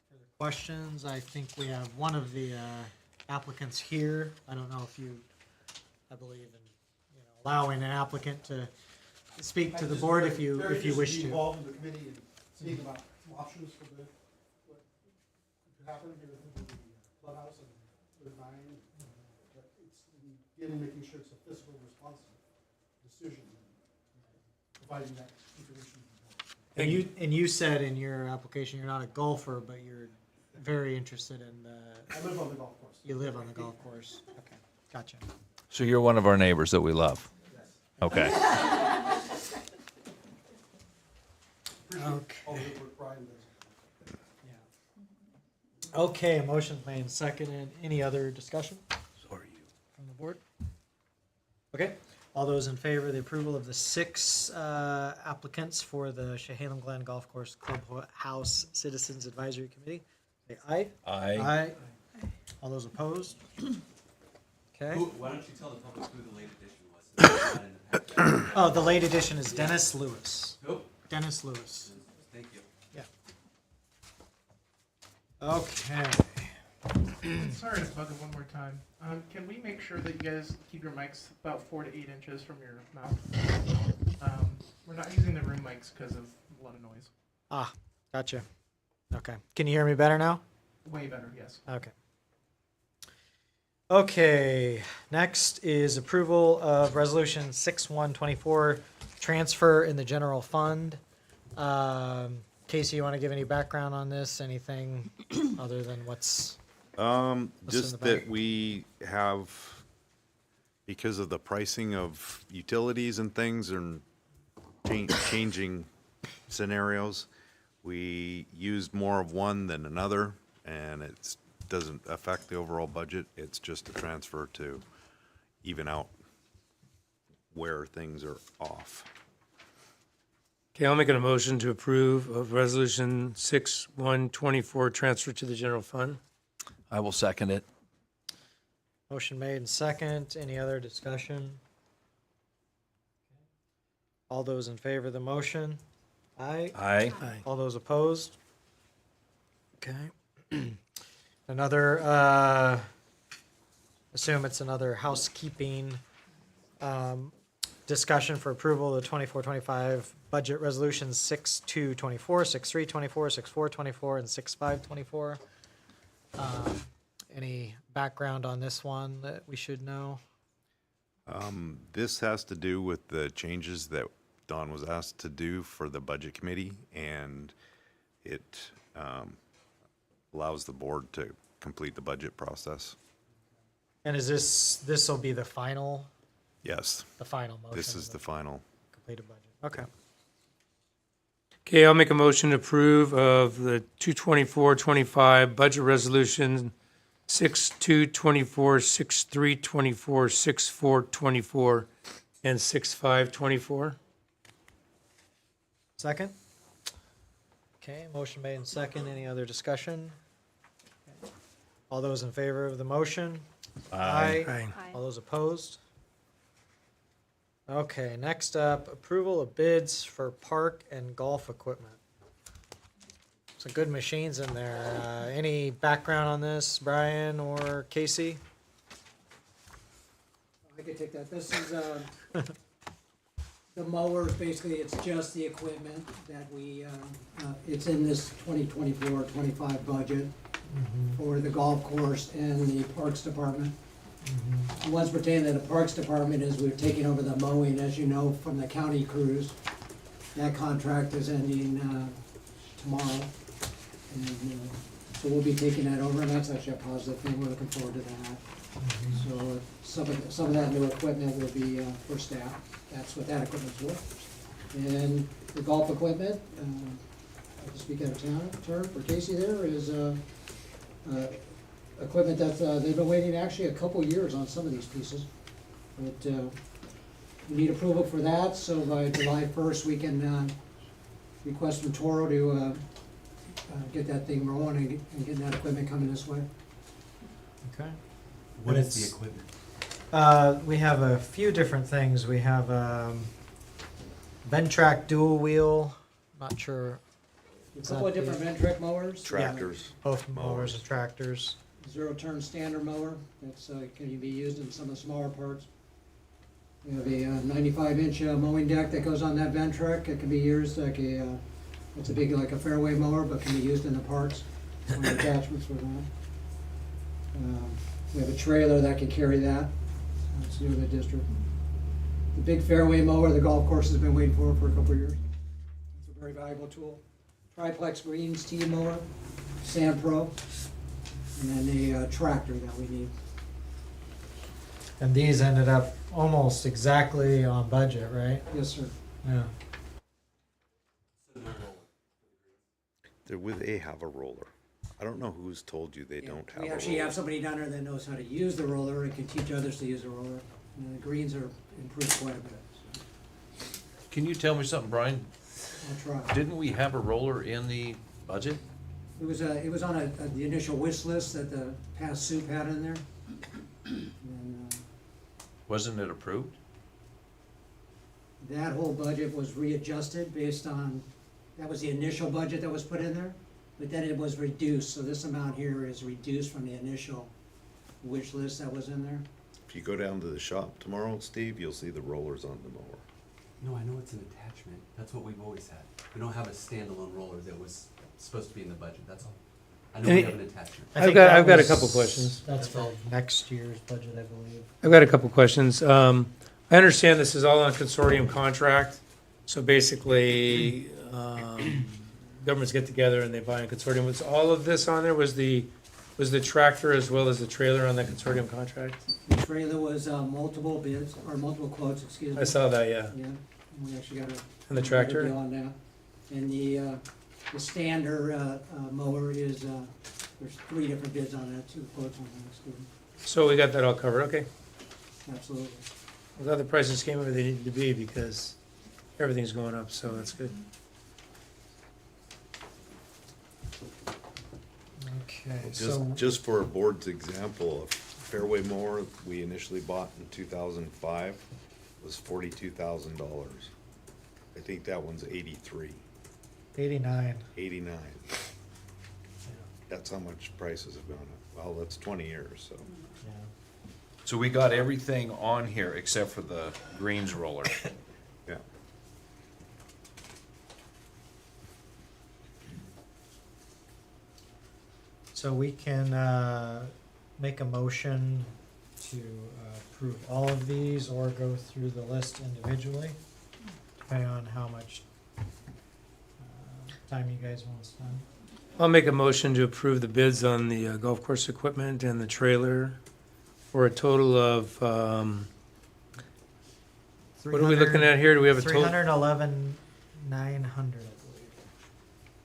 further questions? I think we have one of the applicants here. I don't know if I believe in, allowing an applicant to speak to the board if you wish Be to. involved in the committee and speak about some options for what could happen here with the clubhouse and Route 9. But it's, again, making sure it's a fiscal responsive decision, providing that information. And you said in your application you're not a golfer, but you're very interested in I live on the golf course. you live on the golf course. Okay, gotcha. So you're one of our neighbors that we love? Yes. Okay. Appreciate all the good work Brian does. Yeah. Okay, motion's made and seconded. Any other discussion So are you. from the board? Okay, all those in favor of the approval of the 6 applicants for the Chehalem Glen Golf Course Clubhouse Citizens Advisory Committee, say aye. Aye. All those opposed? Okay. Why don't you tell the public who the late edition was? Since it's not in the packet? Oh, the late edition is Dennis Lewis. Nope. Dennis Lewis. Thank you. Yeah. Okay. Sorry to bug it one more time. Can we make sure that you guys keep your mics about 4 to 8 inches from your mouth? We're not using the room mics because of a lot of noise. Ah, gotcha. Okay. Can you hear me better now? Way better, yes. Okay. Okay, next is approval of resolution 6124, transfer in the general fund. Casey, you want to give any background on this? Anything other than what's in Just the that back? we have, because of the pricing of utilities and things and changing scenarios, we used more of one than another, and it doesn't affect the overall budget. It's just a transfer to even out where things are off. Okay, I'll make a motion to approve of resolution 6124, transfer to the general fund. I will second it. Motion made and second. Any other discussion? All those in favor of the motion? Aye. Aye. All those opposed? Okay. Another, assume it's another housekeeping discussion for approval of the 24-25 budget resolutions 6-2-24, 6-3-24, 6-4-24, and 6-5-24. Any background on this one that we should know? This has to do with the changes that Don was asked to do for the budget committee, and it allows the board to complete the budget process. And is this will be the final Yes, motion? this is of the final. completed budget. Okay. Okay, I'll make a motion to approve of the 224-25 budget resolution 6-2-24, 6-3-24, 6-4-24, and 6-5-24. Second? Okay, motion made and second. Any other discussion? Okay. All those in favor of the motion? Aye. All those opposed? Okay, next up, approval of bids for park and golf equipment. Some good machines in there. Any background on this, Brian or Casey? I could take that. This is, the mowers, basically, it's just the equipment that we, it's in this 2024-25 budget for the golf course and the parks department. The ones pertaining to the Parks Department is we're taking over the mowing, as you know, from the county crews. That contract is ending tomorrow. And so we'll be taking that over, and that's actually a positive thing. We're looking forward to that. So some of that new equipment will be for staff. That's what that equipment's for. And the golf equipment, I can speak out of turn for Casey there, is equipment that they've been waiting actually a couple years on some of these pieces. But we need approval for that, so by July 1st, we can request from Toro to get that thing rolling and get that equipment coming this way. Okay. What And is the it's- equipment? We have a few different things. We have Ventrac dual wheel. Not sure. A Is couple of that different the- Ventrac mowers. Tractors. Both mowers and tractors. Zero-turn standard mower, that's, can be used in some of the smaller parts. We have a 95-inch mowing deck that goes on that Ventrac. It can be used like it's a big, like a fairway mower, but can be used in the parks. One of the attachments for that. We have a trailer that can carry that. It's new to the district. The big fairway mower, the golf course has been waiting for a couple of years. It's a very valuable tool. Triplex Greens T mower, Sand Pro, and then the tractor that we need. And these ended up almost exactly on budget, right? Yes, sir. Yeah. They have a roller. I don't know who's told you they don't have a We roller. actually have somebody down there that knows how to use the roller and can teach others to use the roller. And the greens are improved quite a bit. So Can you tell me something, Brian? I'll try. Didn't we have a roller in the budget? It was on the initial wish list that the past soup had in there. And, Wasn't it approved? that whole budget was readjusted based on, that was the initial budget that was put in there, but then it was reduced, so this amount here is reduced from the initial wish list that was in there. If you go down to the shop tomorrow, Steve, you'll see the rollers on the mower. No, I know it's an attachment. That's what we've always had. We don't have a standalone roller that was supposed to be in the budget, that's all. I know we have an attachment. I think I've got a was- couple questions. That's for next year's budget, I believe. I've got a couple questions. I understand this is all on a consortium contract, so basically, governments get together and they buy a consortium. Was all of this on there? Was the tractor as well as the trailer on that consortium contract? The trailer was multiple bids, or multiple quotes, excuse me. I saw that, yeah. Yeah, and we actually got a. And the tractor? deal on that. And the standard mower is, there's 3 different bids on that, 2 quotes on that, excuse me. So we got that all covered, okay. Absolutely. I'm glad the prices came where they needed to be because everything's going up, so that's good. Okay, Just, so, just for a board's example, a fairway mower we initially bought in 2005 was $42,000. I think that one's 83, 89. 89. That's how much prices have gone up. Well, that's 20 years, so. Yeah. So we got everything on here except for the greens roller. Yeah. So we can make a motion to approve all of these or go through the list individually, depending on how much time you guys want to spend. I'll make a motion to approve the bids on the golf course equipment and the trailer for a total of, what are we looking at here? Do we have a total? 311,900, I believe.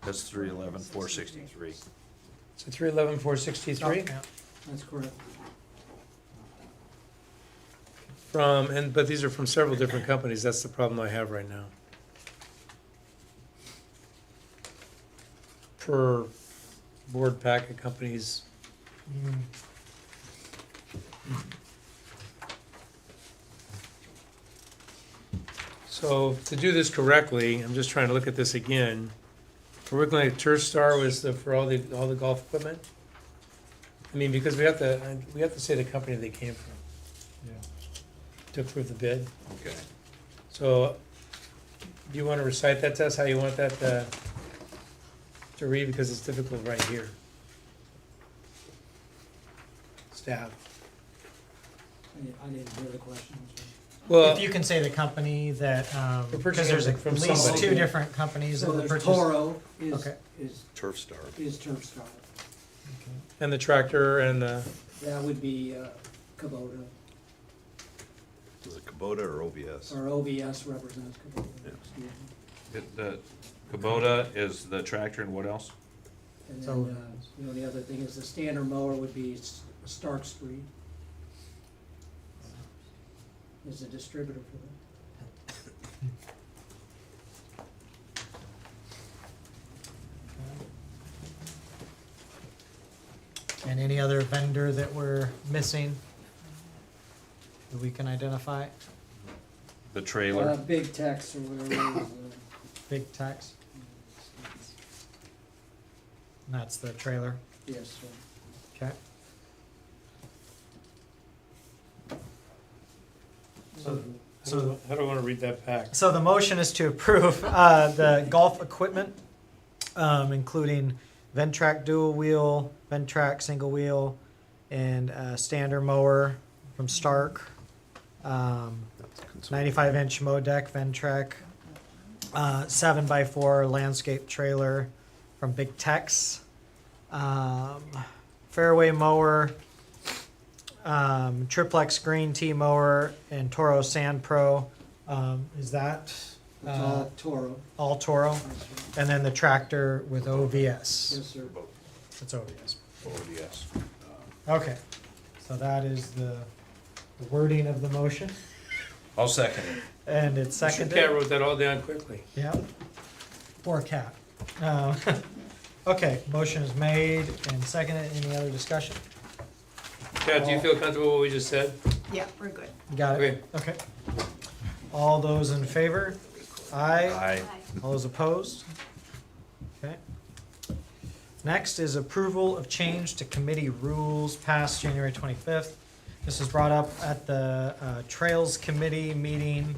That's 311,463. So 311,463 Yeah. That's correct. but these are from several different companies. That's the problem I have right now. Per board packet companies. Mm. So to do this correctly, I'm just trying to look at this again. We're looking at Turf Star was for all the golf equipment. I mean, because we have to say the company they came from Yeah. to approve the bid. Okay. So, do you want to recite that to us, how you want that to read, because it's difficult right here. Staff. I didn't hear the question. Well, If you can say the company that, We're because purchasing there's it at from least somebody. two different companies that So were there's purchased. Toro is, Okay. is, Turf Star. is Turf Star. and the tractor and the, That would be, Kubota, Is it Kubota or OBS? or OBS represents Kubota. Yeah. Excuse me. The Kubota is the tractor, and what else? And So- then, you know, the other thing is the standard mower would be Stark Street. Is a distributor for that. And any other vendor that we're missing that we can identify? The trailer. Big Tex or whatever it is. Big Tex? And that's the trailer, Yes, sir. okay? So- how do I wanna read that back? So the motion is to approve the golf equipment, including Ventrac dual wheel, Ventrac single wheel, and standard mower from Stark. 95-inch mow deck Ventrac, 7x4 landscape trailer from Big Tex, fairway mower, triplex green tea mower, and Toro Sand Pro. Is that It's all Toro. all Toro? Yes, sir. And then the tractor with OVS. Yes, sir. It's OVS. Yes. Okay, so that is the wording of the motion, I'll second it. and it's Cat seconded. wrote that all down quickly. Yeah. Poor cat. Okay, motion is made and seconded. Any other discussion? Cat, do you feel comfortable with what we just said? Yeah, we're good. Got it? Okay. All those in favor? Aye. Aye. All those opposed? Okay. Next is approval of change to committee rules passed January 25th. This was brought up at the Trails Committee meeting.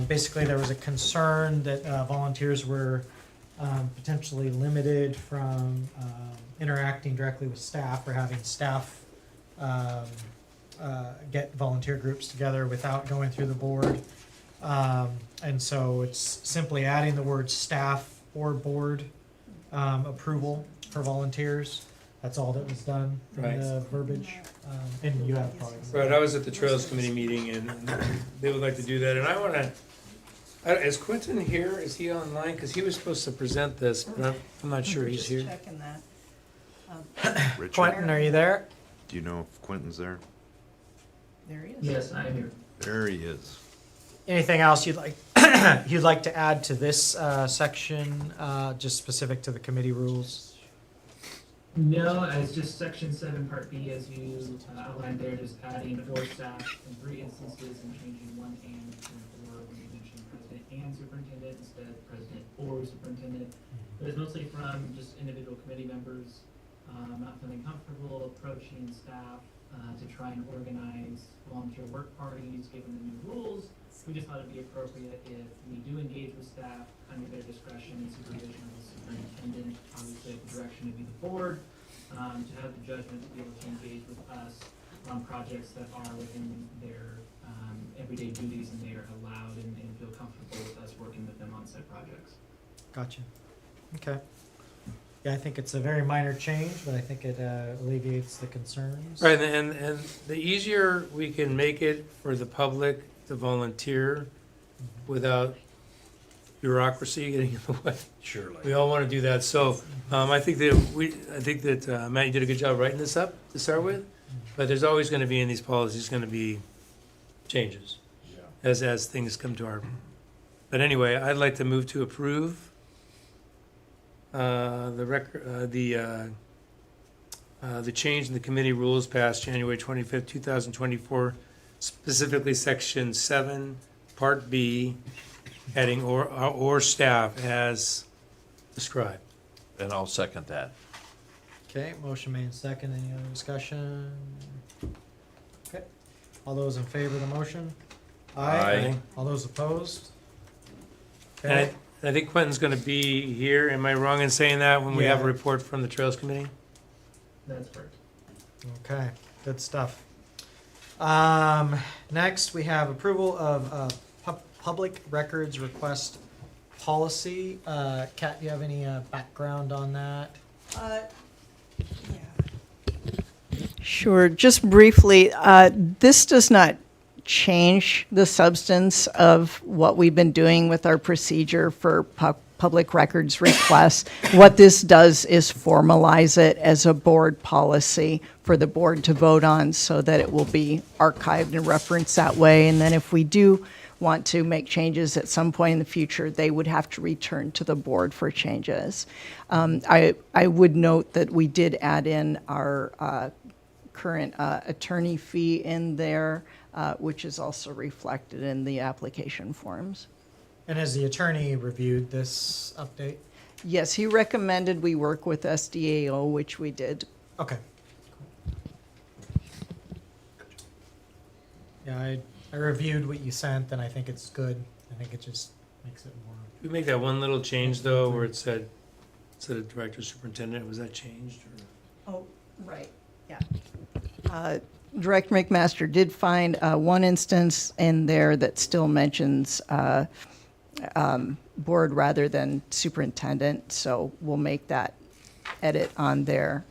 Basically, there was a concern that volunteers were potentially limited from interacting directly with staff or having staff get volunteer groups together without going through the board. And so it's simply adding the word staff or board approval for volunteers. That's all that was done from Right. the verbiage. And you have probably. Right, I was at the Trails Committee meeting and they would like to do that, and I wanna, is Quentin here? Is he online? Cause he was supposed to present this, but I'm not sure he's here. Checking that. Richard, Quentin, are you there? do you know if Quentin's there? There he is. Yes, I am here. There he is. Anything else you'd like, you'd like to add to this section, just specific to the committee rules? No, it's just section 7, part B, as you outlined there, just adding or staff in 3 instances and changing 1 and to 4 when you mentioned president and superintendent instead of president or superintendent. But it's mostly from just individual committee members not feeling comfortable approaching staff to try and organize volunteer work parties, given the new rules. We just thought it'd be appropriate if we do engage with staff under their discretion and supervision of the superintendent, obviously at the direction of the board, to have the judgment to be able to engage with us on projects that are within their everyday duties and they are allowed and feel comfortable with us working with them on said projects. Gotcha. Okay. Yeah, I think it's a very minor change, but I think it alleviates the concerns. Right, and the easier we can make it for the public to volunteer without bureaucracy getting in the way. Surely. We all want to do that, so I think that Matt, you did a good job writing this up to start with, but there's always going to be in these policies going to be changes as things come to our. But anyway, I'd like to move to approve the change in the committee rules passed January 25th, 2024, specifically section 7, part B, heading or staff as described. And I'll second that. Okay, motion made second. Any other discussion? Okay. All those in favor of the motion? Aye. All those opposed? And Okay. I think Quentin's going to be here. Am I wrong in saying that when we have a Yeah. report from the Trails Committee? That's correct. Okay, good stuff. Next, we have approval of public records request policy. Kat, do you have any background on that? Sure, just briefly, this does not change the substance of what we've been doing with our procedure for public records requests. What this does is formalize it as a board policy for the board to vote on so that it will be archived and referenced that way. And then if we do want to make changes at some point in the future, they would have to return to the board for changes. I would note that we did add in our current attorney fee in there, which is also reflected in the application forms. And has the attorney reviewed this update? Yes, he recommended we work with SDAO, which we did. Okay. Yeah, I reviewed what you sent, and I think it's good. I think it just makes it more. We make that one little change though, where it said, instead of director superintendent, was that changed? Or? Oh, right, yeah. Director McMaster did find one instance in there that still mentions board rather than superintendent, so we'll make that edit on there.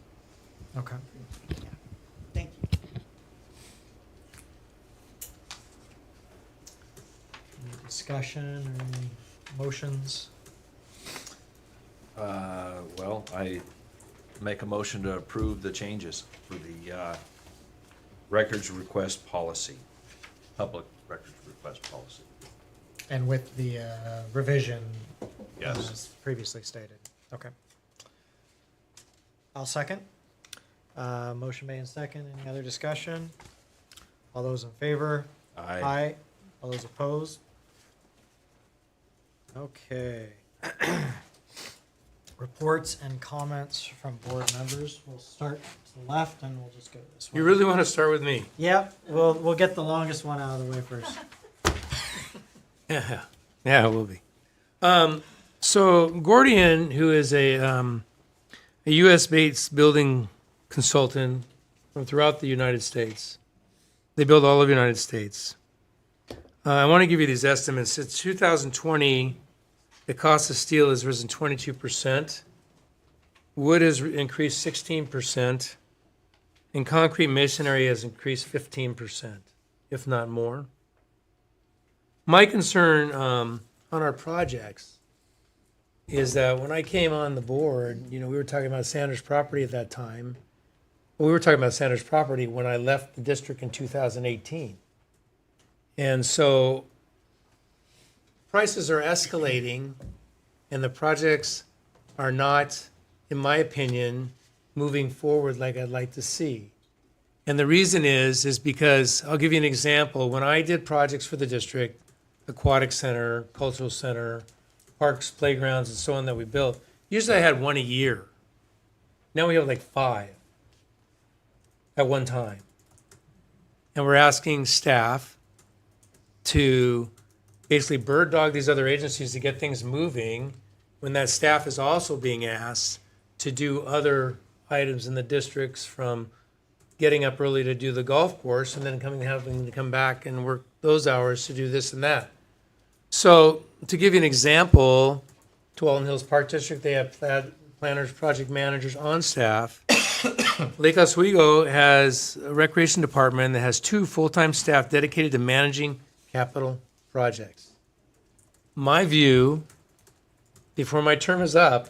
Okay. Thank you. Any discussion or any motions? Well, I make a motion to approve the changes for the records request policy, public records request policy. And with the revision Yes. as previously stated. Okay. I'll second. Motion made and second. Any other discussion? All those in favor? Aye. All those opposed? Okay. Reports and comments from board members. We'll start to the left and we'll just go this way. You really want to start with me? Yep, we'll get the longest one out of the way first. Yeah, it will be. So Gordian, who is a U.S.-based building consultant from throughout the United States, they build all of the United States. I want to give you these estimates. Since 2020, the cost of steel has risen 22%. Wood has increased 16%. And concrete masonry has increased 15%, if not more. My concern on our projects is that when I came on the board, we were talking about Sanders property at that time. Well, we were talking about Sanders property when I left the district in 2018. And so prices are escalating and the projects are not, in my opinion, moving forward like I'd like to see. And the reason is because, I'll give you an example. When I did projects for the district, aquatic center, cultural center, parks, playgrounds, and so on that we built, usually I had one a year. Now we have like 5 at one time. And we're asking staff to basically bird dog these other agencies to get things moving when that staff is also being asked to do other items in the districts, from getting up early to do the golf course and then having to come back and work those hours to do this and that. So to give you an example, to Walton Hills Park District, they have planners, project managers on staff. Lake Oswego has a recreation department that has 2 full-time staff dedicated to managing capital projects. My view, before my term is up,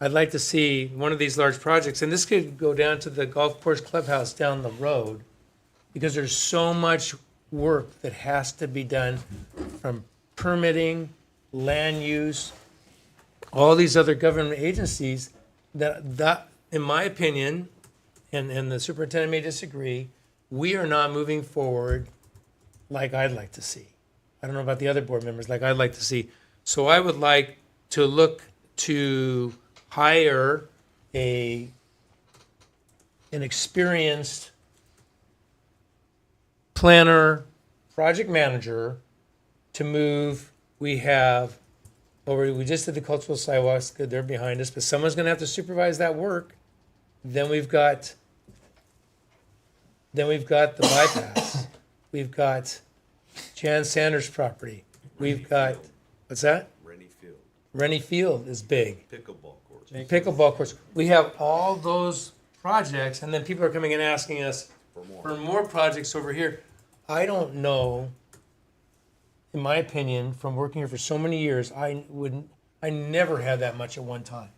I'd like to see one of these large projects, and this could go down to the golf course clubhouse down the road, because there's so much work that has to be done, from permitting, land use, all these other government agencies, that in my opinion, and the superintendent may disagree, we are not moving forward like I'd like to see. I don't know about the other board members, like I'd like to see. So I would like to look to hire an experienced planner, project manager to move. We just did the cultural sidewalks, good, they're behind us, but someone's gonna have to supervise that work. Then we've got the bypass. we've got Jan Sanders' property, we've got, what's that? Rennie Field, Rennie Field is big. pickleball courts. Pickleball courts. We have all those projects, and then people are coming and asking us for more projects over here. I don't know, in my opinion, from working here for so many years, I never had that much at one time.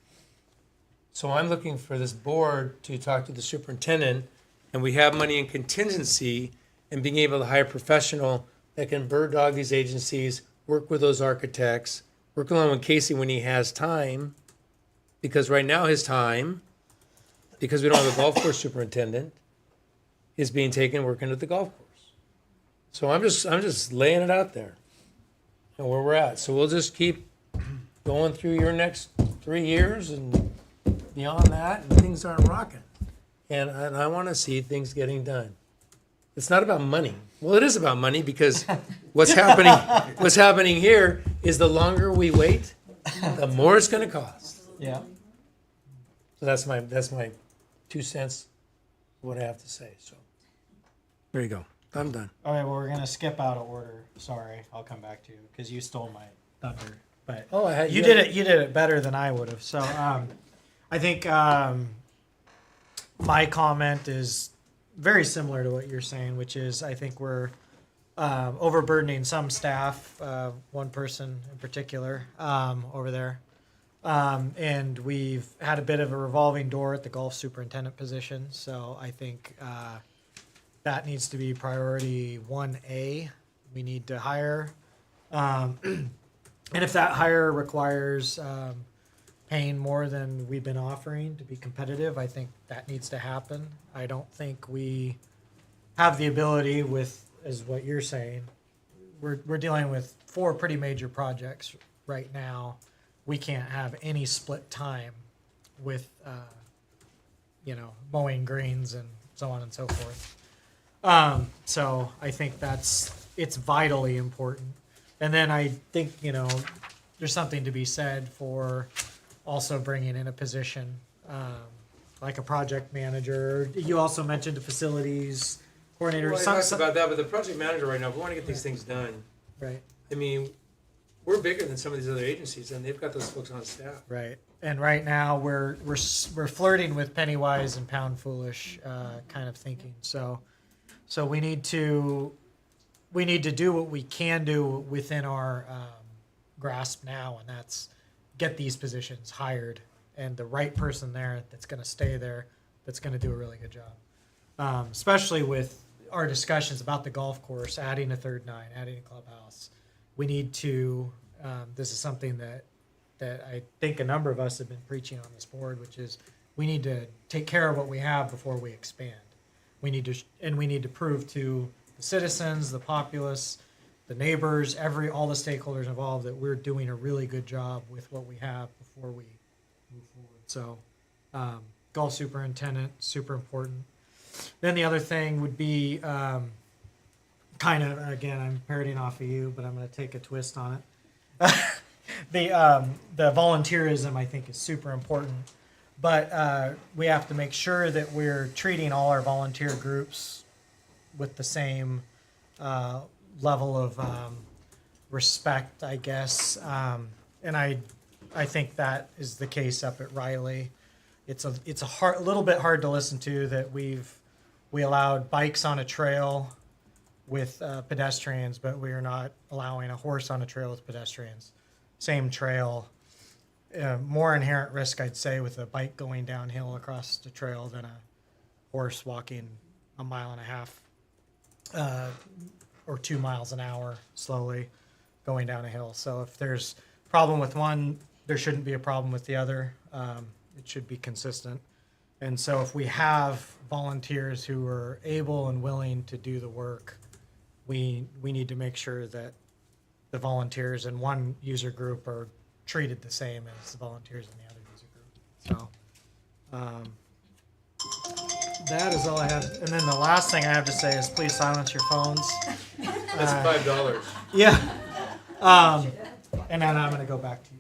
So I'm looking for this board to talk to the superintendent, and we have money in contingency, and being able to hire a professional that can bird dog these agencies, work with those architects, work along with Casey when he has time, because right now his time, because we don't have a golf course superintendent, is being taken working at the golf course. So I'm just laying it out there and where we're at. So we'll just keep going through your next 3 years and beyond that, and things aren't rocking. And I want to see things getting done. It's not about money. Well, it is about money because what's happening here is the longer we wait, the more it's going to cost. Yeah. So that's my 2 cents, what I have to say. So there you go. I'm done. Okay, well, we're gonna skip out of order. Sorry, I'll come back to you because you stole my thunder. But you did it better than I would have. So I think my comment is very similar to what you're saying, which is I think we're overburdening some staff, one person in particular over there. And we've had a bit of a revolving door at the golf superintendent position. So I think that needs to be priority 1A. We need to hire. And if that hire requires paying more than we've been offering to be competitive, I think that needs to happen. I don't think we have the ability with, as what you're saying, we're dealing with 4 pretty major projects right now. We can't have any split time with, mowing greens and so on and so forth. So I think it's vitally important. And then I think, there's something to be said for also bringing in a position like a project manager. You also mentioned a facilities coordinator. Well, I talked about that, but the project manager right now, we want to get these things done. Right. I mean, we're bigger than some of these other agencies, and they've got those folks on staff. Right. And right now we're flirting with penny wise and pound foolish kind of thinking. So we need to do what we can do within our grasp now, and that's get these positions hired and the right person there that's going to stay there, that's going to do a really good job. Especially with our discussions about the golf course, adding a third nine, adding a clubhouse. We need to, this is something that I think a number of us have been preaching on this board, which is we need to take care of what we have before we expand. We need to prove to the citizens, the populace, the neighbors, all the stakeholders involved that we're doing a really good job with what we have before we move forward. So, golf superintendent, super important. Then the other thing would be kind of, again, I'm parodying off of you, but I'm going to take a twist on it. The volunteerism, I think, is super important. But we have to make sure that we're treating all our volunteer groups with the same level of respect, I guess. And I think that is the case up at Riley. It's a little bit hard to listen to that we allowed bikes on a trail with pedestrians, but we are not allowing a horse on a trail with pedestrians. Same trail. More inherent risk, I'd say, with a bike going downhill across the trail than a horse walking 1.5 miles or 2 miles an hour slowly going down a hill. So if there's a problem with one, there shouldn't be a problem with the other. It should be consistent. And so if we have volunteers who are able and willing to do the work, we need to make sure that the volunteers in one user group are treated the same as the volunteers in the other user group. So that is all I have. And then the last thing I have to say is please silence your phones. That's $5. Yeah. And then I'm going to go back to you.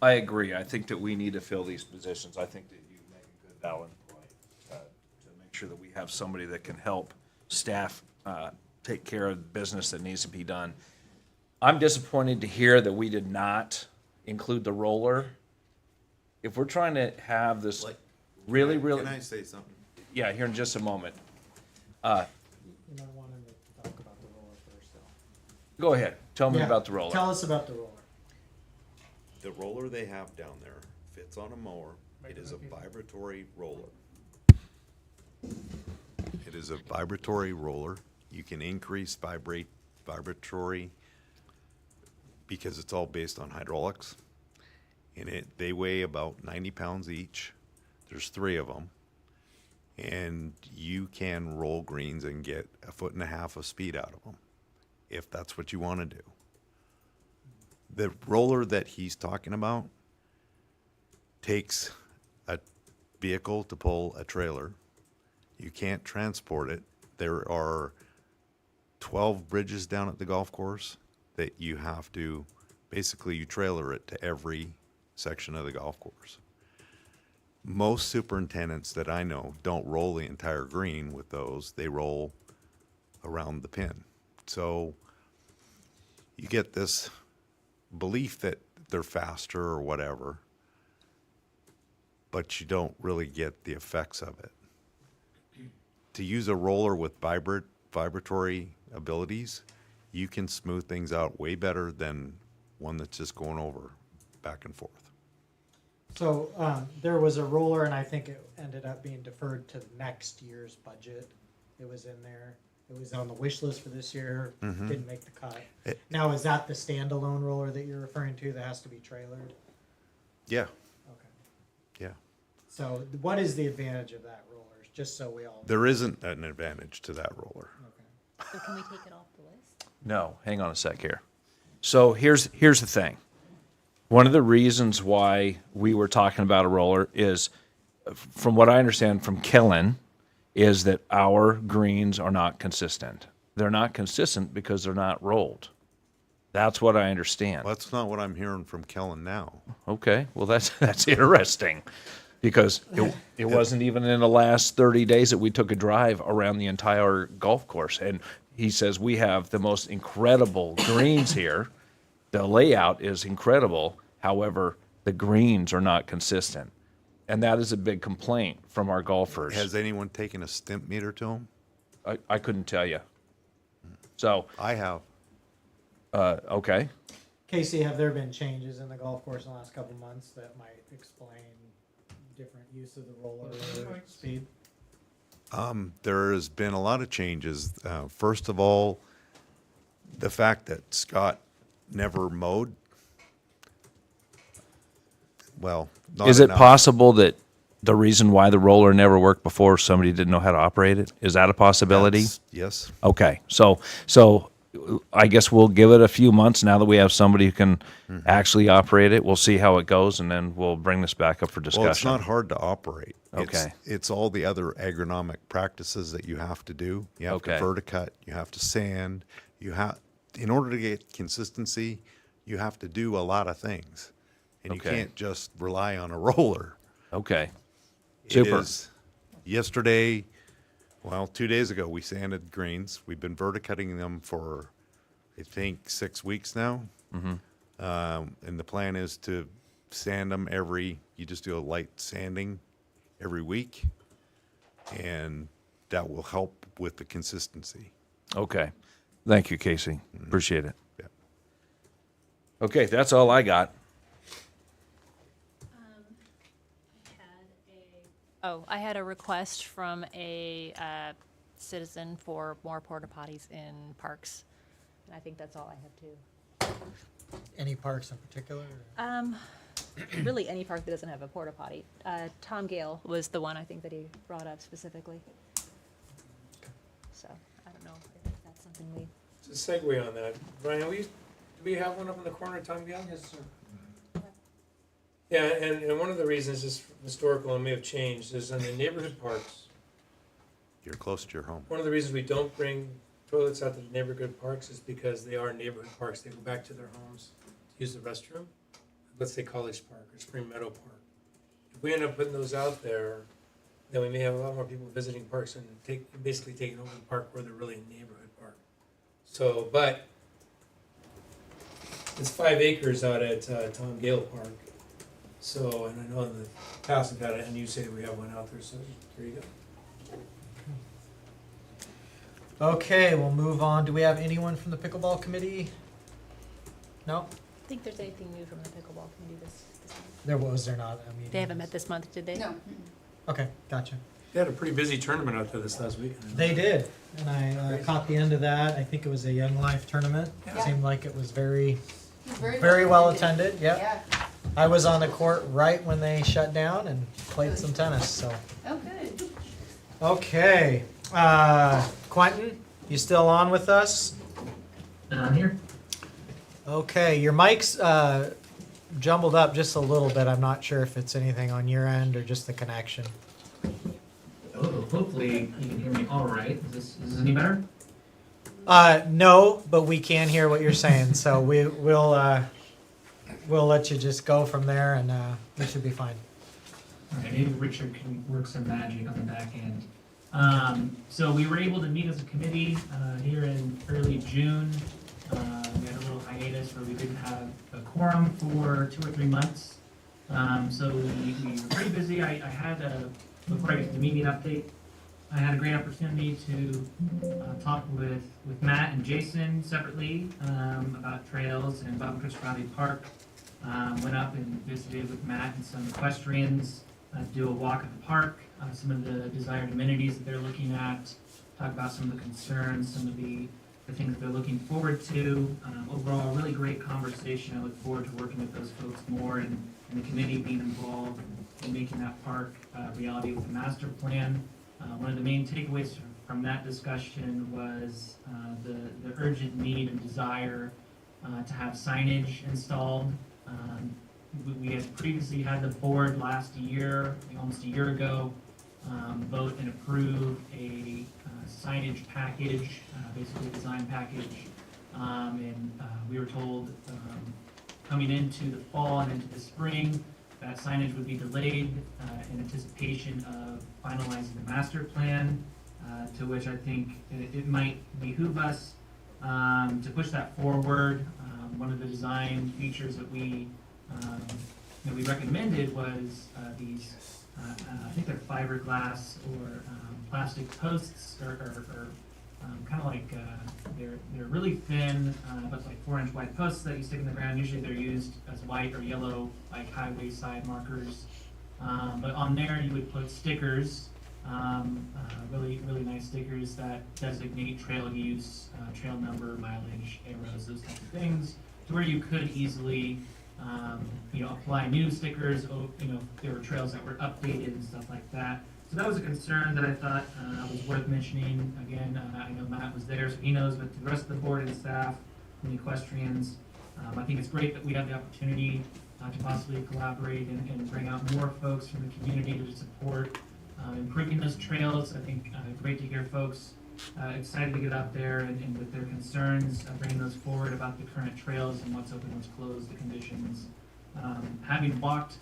I agree. I think that we need to fill these positions. I think that you make a good balance point to make sure that we have somebody that can help staff take care of the business that needs to be done. I'm disappointed to hear that we did not include the roller. If we're trying to have this really, Can I say something? yeah, here in just a moment. You might want him to talk about the roller first, though. Go ahead, tell me Yeah, about the roller. Tell us about the roller. The roller they have down there fits on a mower. It is a vibratory roller. It is a vibratory roller. You can increase vibratory because it's all based on hydraulics. And they weigh about 90 pounds each. There's 3 of them. And you can roll greens and get 1.5 feet of speed out of them, if that's what you want to do. The roller that he's talking about takes a vehicle to pull a trailer. You can't transport it. There are 12 bridges down at the golf course that you have to, basically you trailer it to every section of the golf course. Most superintendents that I know don't roll the entire green with those. They roll around the pin. So you get this belief that they're faster or whatever, but you don't really get the effects of it. To use a roller with vibratory abilities, you can smooth things out way better than one that's just going over back and forth. So there was a roller, and I think it ended up being deferred to next year's budget. It was in there. It was on the wish list for this year. Didn't make the cut. Now, is that the standalone roller that you're referring to that has to be trailered? Yeah, Okay. yeah. So what is the advantage of that roller? Just so we all. There isn't an advantage to that roller. Okay. So can we take it off the list? No, hang on a sec here. So here's the thing. One of the reasons why we were talking about a roller is, from what I understand from Kellen, is that our greens are not consistent. They're not consistent because they're not rolled. That's what I understand. Well, that's not what I'm hearing from Kellen now. Okay, well, that's interesting, because it wasn't even in the last 30 days that we took a drive around the entire golf course, and he says we have the most incredible greens here. The layout is incredible, however, the greens are not consistent, and that is a big complaint from our golfers. Has anyone taken a stimp meter to him? I couldn't tell you. So, I have. okay. Casey, have there been changes in the golf course in the last couple months that might explain different use of the roller or speed? There has been a lot of changes. First of all, the fact that Scott never mowed. Well, not Is it enough. possible that the reason why the roller never worked before, somebody didn't know how to operate it? Is that a possibility? Yes. Okay, so I guess we'll give it a few months now that we have somebody who can actually operate it. We'll see how it goes, and then we'll bring this back up for discussion. Well, it's not hard to operate. Okay. It's all the other agronomic practices that you have to do. You have Okay. to verticut, you have to sand, in order to get consistency, you have to do a lot of things. And you Okay. can't just rely on a roller. Okay, It super. is- yesterday, 2 days ago, we sanded greens. We've been verticutting them for, I think, 6 weeks now. And the plan is to sand them you just do a light sanding every week. And that will help with the consistency. Okay, thank you, Casey. Appreciate it. Yeah. Okay, that's all I got. I had a request from a citizen for more porta potties in parks, and I think that's all I have too. Any parks in particular? Really, any park that doesn't have a porta potty. Tom Gale was the one I think that he brought up specifically. So I don't know if that's something we. To segue on that, Brian, do we have one up in the corner of Tom Gale? Yes, sir. Yeah, and one of the reasons is historical and may have changed is in the neighborhood parks. You're close to your home. One of the reasons we don't bring toilets out to the neighborhood parks is because they are neighborhood parks. They go back to their homes to use the restroom. Let's say College Park or Spring Meadow Park. If we end up putting those out there, then we may have a lot more people visiting parks and basically taking over the park where they're really a neighborhood park. So, but it's 5 acres out at Tom Gale Park. So, and I know in the past we've had it, and you say we have one out there, so there you go. Okay, we'll move on. Do we have anyone from the pickleball committee? No? Think there's anything new from the pickleball committee this month? There was, there not, I mean. They haven't met this month, did they? No. Okay, gotcha. They had a pretty busy tournament out there this last week. They did, and I caught the end of that. I think it was a Young Life tournament. Yeah. Seemed like it was very, It's very well attended, yep. Yeah. I was on the court right when they shut down and played some tennis, so. Oh, good. Okay, Quentin, you still on with us? I'm here. Okay, your mic's jumbled up just a little bit. I'm not sure if it's anything on your end or just the connection. Oh, hopefully you can hear me all right. Is this any better? No, but we can hear what you're saying, so we'll let you just go from there, and we should be fine. All right, maybe Richard can work some magic on the back end. So we were able to meet as a committee here in early June. We had a little hiatus where we didn't have a quorum for 2 or 3 months. So we were pretty busy. I had before I get to the meeting update, I had a great opportunity to talk with Matt and Jason separately about trails and Bob and Chris Riley Park. Went up and visited with Matt and some equestrians, do a walk at the park, some of the desired amenities that they're looking at, talk about some of the concerns, some of the things that they're looking forward to. Overall, a really great conversation. I look forward to working with those folks more and the committee being involved in making that park a reality with the master plan. One of the main takeaways from that discussion was the urgent need and desire to have signage installed. We had previously had the board last year, almost a year ago, vote and approve a signage package, basically a design package. And we were told coming into the fall and into the spring that signage would be delayed in anticipation of finalizing the master plan, to which I think it might behoove us to push that forward. One of the design features that we recommended was these, I think they're fiberglass or plastic posts, or kind of like they're really thin, but like 4-inch wide posts that you stick in the ground. Usually they're used as white or yellow, like highway side markers. But on there you would put stickers, really nice stickers that designate trail use, trail number, mileage, arrows, those types of things, to where you could easily apply new stickers. There were trails that were updated and stuff like that. So that was a concern that I thought was worth mentioning. Again, I know Matt was there, so he knows, but to the rest of the board and staff and the equestrians, I think it's great that we have the opportunity to possibly collaborate and bring out more folks from the community to support improving those trails. I think great to hear folks excited to get out there and with their concerns, bringing those forward about the current trails and what's open, what's closed, the conditions. Having walked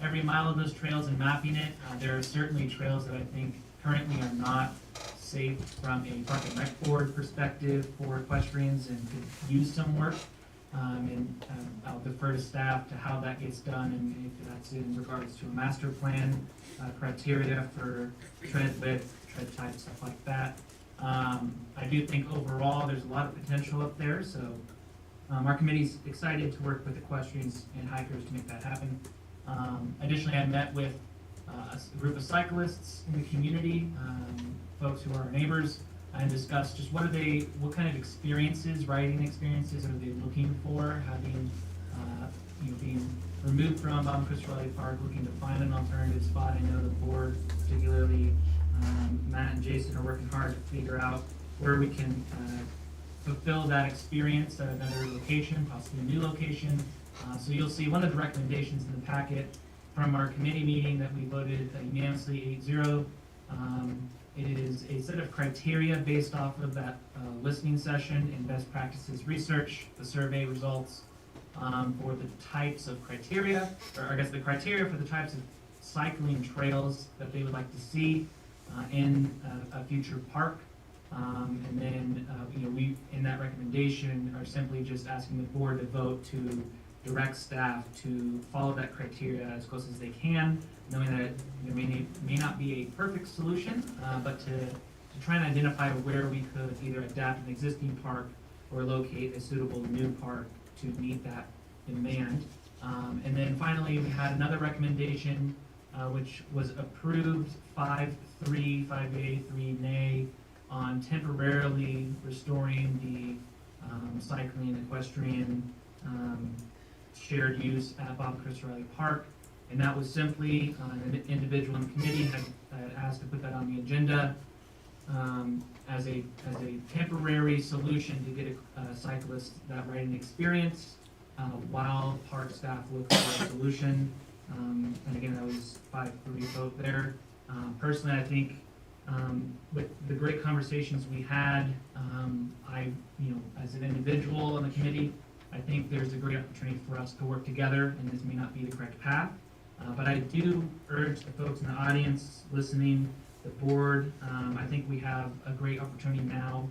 every mile of those trails and mapping it, there are certainly trails that I think currently are not safe from a park and rec board perspective for equestrians and could use some work. I'll defer to staff to how that gets done and if that's in regards to a master plan, criteria for tread width, tread type, stuff like that. I do think overall there's a lot of potential up there, so our committee's excited to work with equestrians and hikers to make that happen. Additionally, I met with a group of cyclists in the community, folks who are our neighbors, and discussed just what kind of experiences, riding experiences, are they looking for, having, being removed from Bob and Chris Riley Park, looking to find an alternative spot. I know the board, particularly Matt and Jason, are working hard to figure out where we can fulfill that experience at another location, possibly a new location. So you'll see one of the recommendations in the packet from our committee meeting that we voted unanimously 8-0. It is a set of criteria based off of that listening session and best practices research, the survey results for the types of criteria, or I guess the criteria for the types of cycling trails that they would like to see in a future park. And then, we, in that recommendation, are simply just asking the board to vote to direct staff to follow that criteria as close as they can, knowing that there may not be a perfect solution, but to try and identify where we could either adapt an existing park or locate a suitable new park to meet that demand. And then finally, we had another recommendation, which was approved 5-3, 5-yea, 3 nay, on temporarily restoring the cycling, equestrian, shared use at Bob Chris Riley Park. And that was simply an individual in the committee had asked to put that on the agenda as a temporary solution to get a cyclist that riding experience while park staff look for a solution. And again, that was 5-3 vote there. Personally, I think with the great conversations we had, as an individual on the committee, I think there's a great opportunity for us to work together, and this may not be the correct path. But I do urge the folks in the audience listening, the board, I think we have a great opportunity now,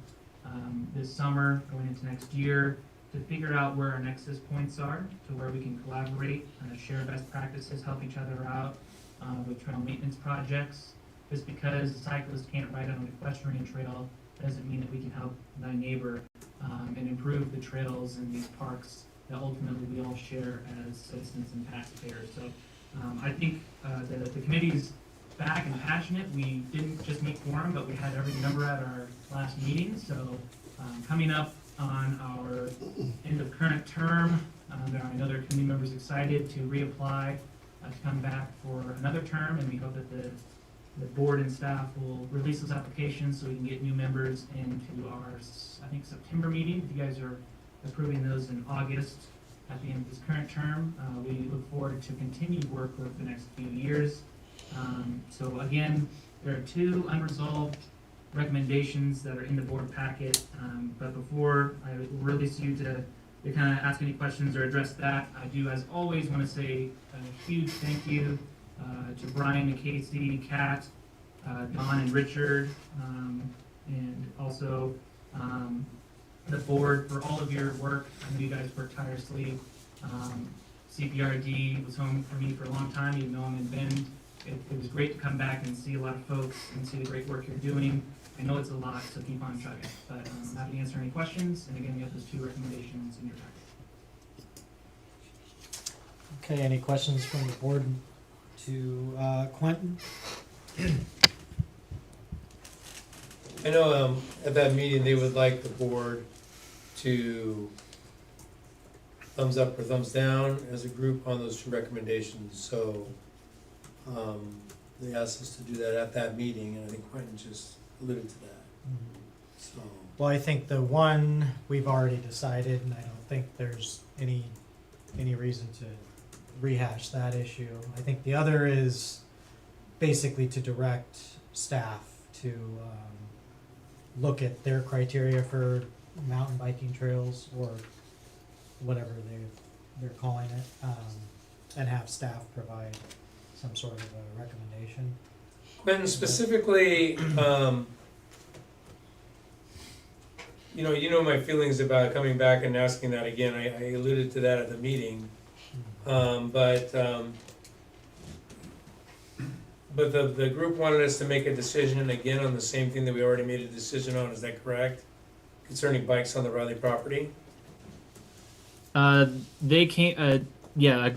this summer, going into next year, to figure out where our nexus points are, to where we can collaborate, share best practices, help each other out with trail maintenance projects. Just because cyclists can't ride on an equestrian trail doesn't mean that we can help thy neighbor and improve the trails in these parks that ultimately we all share as citizens and taxpayers. So I think the committee's back and passionate. We didn't just meet quorum, but we had every member at our last meeting. So coming up on our end of current term, I know there are committee members excited to reapply to come back for another term, and we hope that the board and staff will release those applications so we can get new members into our, I think, September meeting. If you guys are approving those in August at the end of this current term, we look forward to continued work over the next few years. So again, there are 2 unresolved recommendations that are in the board packet. But before I release you to kind of ask any questions or address that, I do, as always, want to say a huge thank you to Brian and Casey, Kat, Don and Richard, and also the board for all of your work. I know you guys worked tirelessly. CPRD was home for me for a long time, even though I'm in Bend. It was great to come back and see a lot of folks and see the great work you're doing. I know it's a lot, so keep on chugging. But I'm happy to answer any questions. And again, we have those 2 recommendations in your packet. Okay, any questions from the board to Quentin? I know at that meeting, they would like the board to thumbs up or thumbs down as a group on those 2 recommendations. So they asked us to do that at that meeting, and I think Quentin just alluded to that. So, Well, I think the one we've already decided, and I don't think there's any reason to rehash that issue. I think the other is basically to direct staff to look at their criteria for mountain biking trails, or whatever they're calling it, and have staff provide some sort of a recommendation. Quentin, specifically, you know my feelings about coming back and asking that again. I alluded to that at the meeting, but the group wanted us to make a decision again on the same thing that we already made a decision on. Is that correct? Concerning bikes on the Riley property. They came.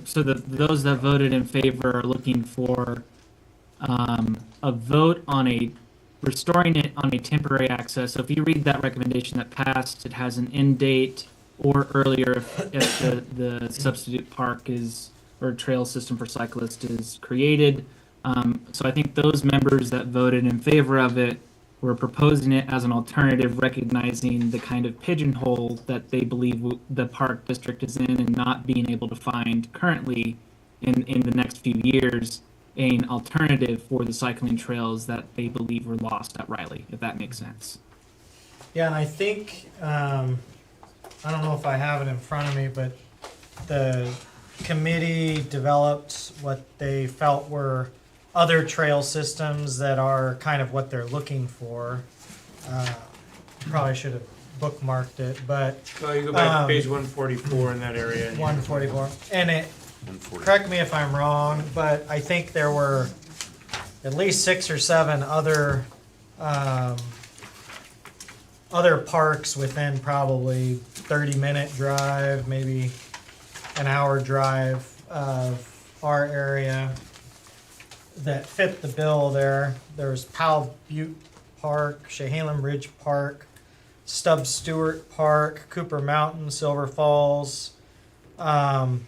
So those that voted in favor are looking for a vote on restoring it on a temporary access. So if you read that recommendation that passed, it has an end date or earlier if the substitute park or trail system for cyclists is created. So I think those members that voted in favor of it were proposing it as an alternative, recognizing the kind of pigeonhole that they believe the park district is in, and not being able to find currently in the next few years an alternative for the cycling trails that they believe were lost at Riley, if that makes sense. Yeah, and I think, I don't know if I have it in front of me, but the committee developed what they felt were other trail systems that are kind of what they're looking for. Probably should have bookmarked it, but You go back to page 144 in that area. 144. And it, 140. correct me if I'm wrong, but I think there were at least 6 or 7 other parks within probably 30-minute drive, maybe an hour drive of our area that fit the bill there. There's Powell Butte Park, Chehalem Ridge Park, Stubbs Stewart Park, Cooper Mountain, Silver Falls. And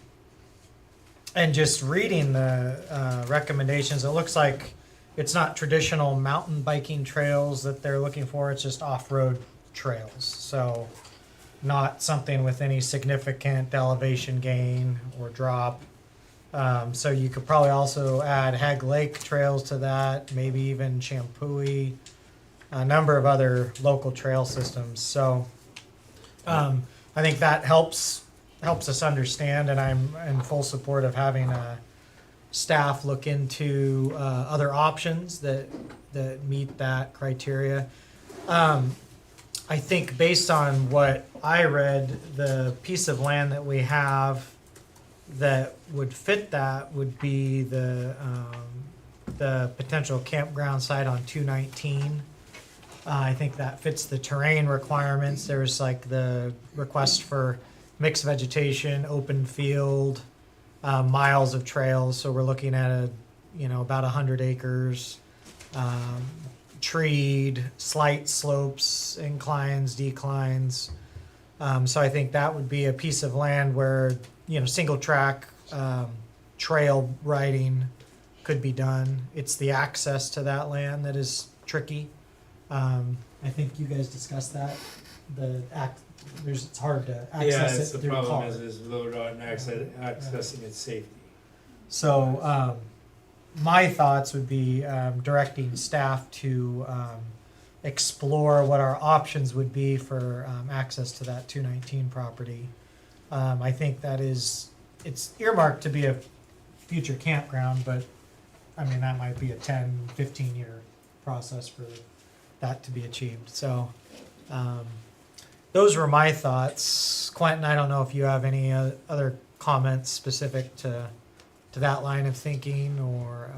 just reading the recommendations, it looks like it's not traditional mountain biking trails that they're looking for. It's just off-road trails. So not something with any significant elevation gain or drop. So you could probably also add Hag Lake trails to that, maybe even Champooey, a number of other local trail systems. So I think that helps us understand, and I'm in full support of having staff look into other options that meet that criteria. I think based on what I read, the piece of land that we have that would fit that would be the potential campground site on 219. I think that fits the terrain requirements. There's like the request for mixed vegetation, open field, miles of trails. So we're looking at about 100 acres, treed, slight slopes, inclines, declines. So I think that would be a piece of land where single track trail riding could be done. It's the access to that land that is tricky. I think you guys discussed that. It's hard to access it through car. The problem is low dot and accessing its safety. So my thoughts would be directing staff to explore what our options would be for access to that 219 property. I think it's earmarked to be a future campground, but I mean, that might be a 10, 15 year process for that to be achieved. So those were my thoughts. Quentin, I don't know if you have any other comments specific to that line of thinking or.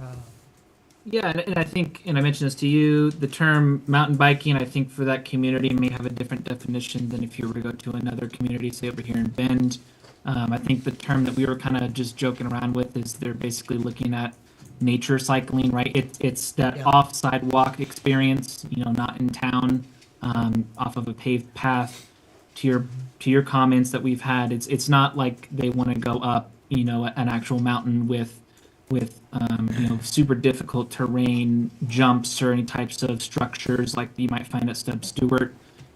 Yeah, and I think, and I mentioned this to you, the term mountain biking, I think for that community may have a different definition than if you were to go to another community, say over here in Bend. I think the term that we were kind of just joking around with is they're basically looking at nature cycling, right? It's that off sidewalk experience, not in town, off of a paved path. To your comments that we've had, it's not like they want to go up, an actual mountain with super difficult terrain, jumps, or any types of structures like you might find at Stubbs Stewart.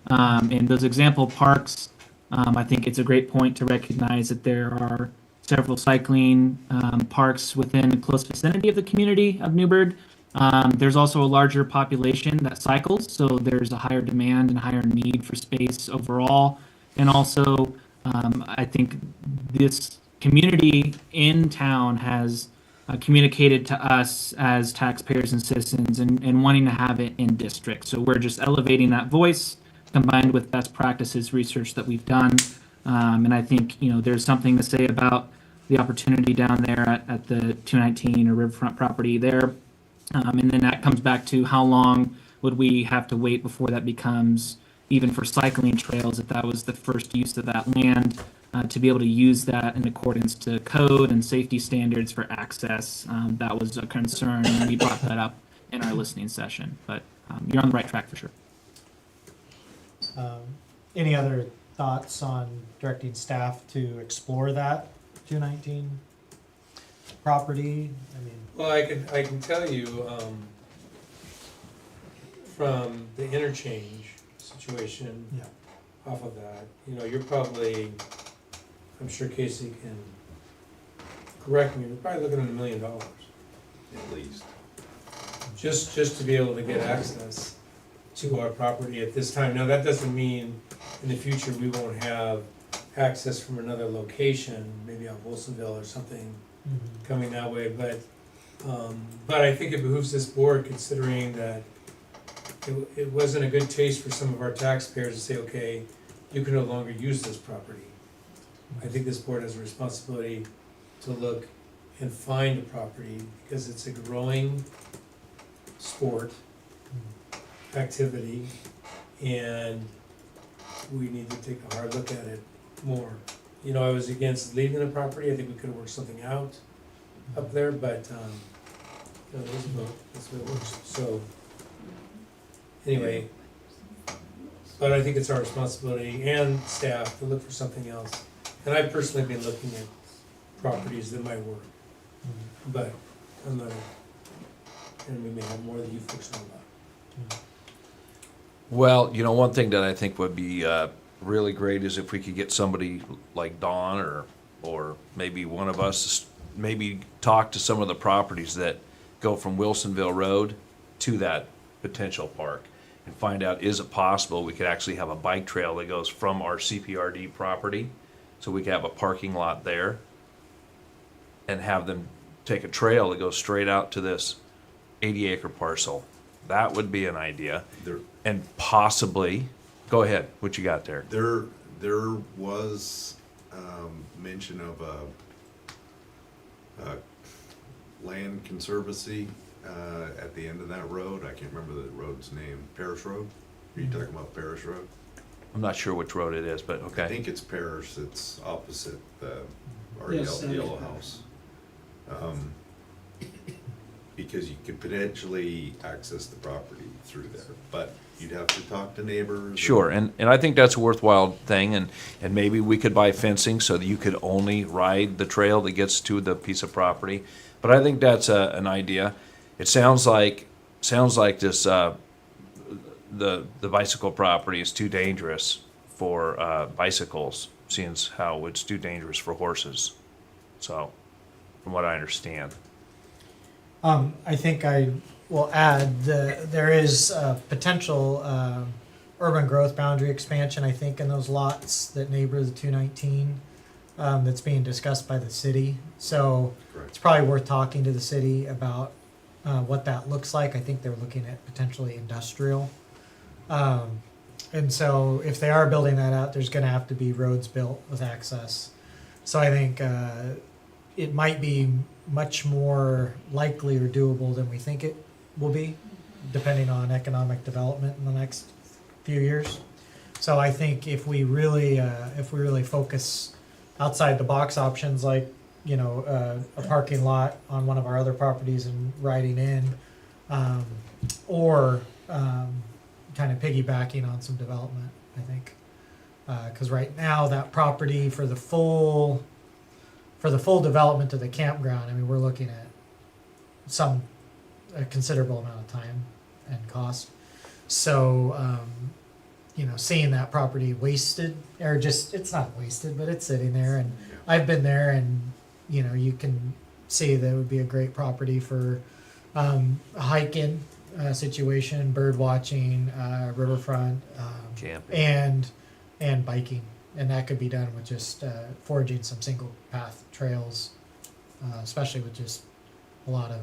And those example parks, I think it's a great point to recognize that there are several cycling parks within a close vicinity of the community of Newburgh. There's also a larger population that cycles, so there's a higher demand and higher need for space overall. And also, I think this community in town has communicated to us as taxpayers and citizens and wanting to have it in district. So we're just elevating that voice combined with best practices research that we've done. And I think, there's something to say about the opportunity down there at the 219 or riverfront property there. And then that comes back to how long would we have to wait before that becomes, even for cycling trails, if that was the first use of that land, to be able to use that in accordance to code and safety standards for access. That was a concern, and we brought that up in our listening session. But you're on the right track for sure. Any other thoughts on directing staff to explore that 219 property? Well, I can tell you from the interchange situation off of that, you're probably, I'm sure Casey can correct me, you're probably looking at $1 million. At least. Just to be able to get access to our property at this time. Now, that doesn't mean in the future we won't have access from another location, maybe on Wilsonville or something, coming that way, but I think it behooves this board, considering that it wasn't a good taste for some of our taxpayers to say, okay, you can no longer use this property. I think this board has a responsibility to look and find a property, because it's a growing sport, activity, and we need to take a hard look at it more. You know, I was against leaving the property, I think we could have worked something out up there, but, you know, there's a vote, that's what it works, so. Anyway, but I think it's our responsibility and staff to look for something else. And I've personally been looking at properties that might work, but I'm not, and we may have more that you folks know about. Well, you know, one thing that I think would be really great is if we could get somebody like Dawn or maybe one of us, maybe talk to some of the properties that go from Wilsonville Road to that potential park and find out, is it possible we could actually have a bike trail that goes from our CPRD property, so we could have a parking lot there and have them take a trail that goes straight out to this 80-acre parcel. That would be an idea. And possibly, go ahead, what you got there? There was mention of a land conservancy at the end of that road. I can't remember the road's name. Parish Road? Are you talking about Parish Road? I'm not sure which road it is, but I okay. think it's Parish. It's opposite our Yes, yellow house. Because you could potentially access the property through there, but you'd have to talk to neighbors. Sure, and I think that's a worthwhile thing, and maybe we could buy fencing so that you could only ride the trail that gets to the piece of property. But I think that's an idea. It sounds like this the bicycle property is too dangerous for bicycles, seeing as how it's too dangerous for horses. So, from what I understand. I think I will add there is potential urban growth boundary expansion, I think, in those lots that neighbor the 219 that's being discussed by the city. So Correct. it's probably worth talking to the city about what that looks like. I think they're looking at potentially industrial. And so if they are building that out, there's going to have to be roads built with access. So I think it might be much more likely or doable than we think it will be, depending on economic development in the next few years. So I think if we really focus outside the box options, like, you know, a parking lot on one of our other properties and riding in, or kind of piggybacking on some development, I think, because right now that property for the full development of the campground, I mean, we're looking at a considerable amount of time and cost. So, you know, seeing that property wasted, or just, it's not wasted, but it's sitting there, and I've been there, and, you know, you can see that it would be a great property for a hiking situation, bird watching, riverfront, Camping. and biking. And that could be done with just forging some single path trails, especially with just a lot of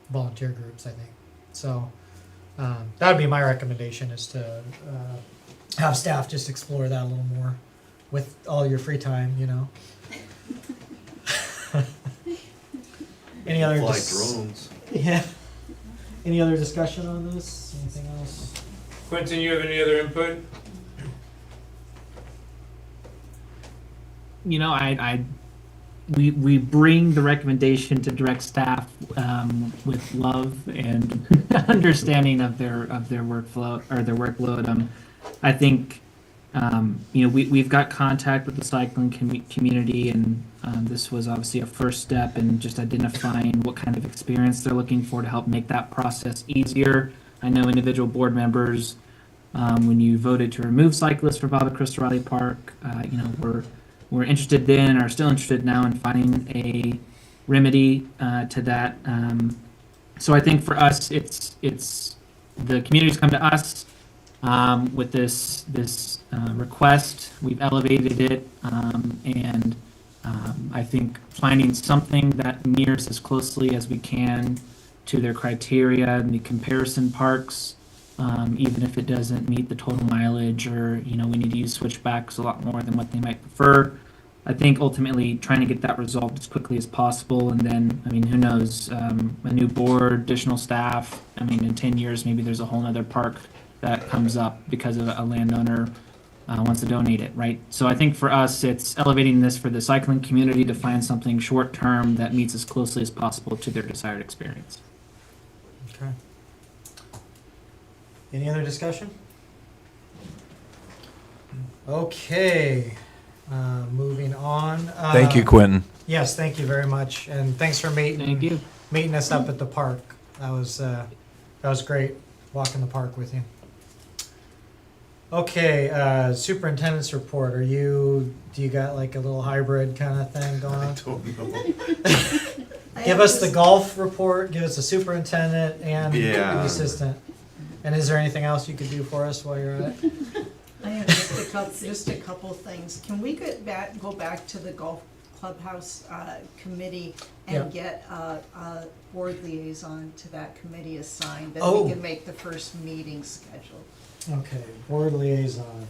volunteer groups, I think. So that would be my recommendation, is to have staff just explore that a little more with all your free time, you know. Any other Fly drones. Yeah. Any other discussion on this? Anything else? Quentin, you have any other input? You know, we bring the recommendation to direct staff with love and understanding of their workflow or their workload. I think you know, we've got contact with the cycling community, and this was obviously a first step in just identifying what kind of experience they're looking for to help make that process easier. I know individual board members, when you voted to remove cyclists from Bobby Crystal Riley Park, you know, we're interested then and are still interested now in finding a remedy to that. So I think for us, it's the community's come to us. with this request. We've elevated it, and I think finding something that mirrors as closely as we can to their criteria and the comparison parks, even if it doesn't meet the total mileage, or we need to use switchbacks a lot more than what they might prefer. I think ultimately trying to get that resolved as quickly as possible, and then, who knows, a new board, additional staff. In 10 years, maybe there's a whole other park that comes up because of a landowner wants to donate it, right? So I think for us, it's elevating this for the cycling community to find something short-term that meets as closely as possible to their desired experience. Okay. Any other discussion? Okay, moving on. Thank you, Quentin. Yes, thank you very much, and thanks for Thank you. meeting us up at the park. That was great, walking the park with you. Okay, superintendent's report. Do you got like a little hybrid kind of thing going on? Don't know. Give us the golf report, give us the superintendent and the Yeah. assistant. And is there anything else you could do for us while you're at it? I have just a couple things. Can we go back to the golf clubhouse committee and get a board liaison to that committee assigned? Then Oh. we can make the first meeting scheduled. Okay, board liaison.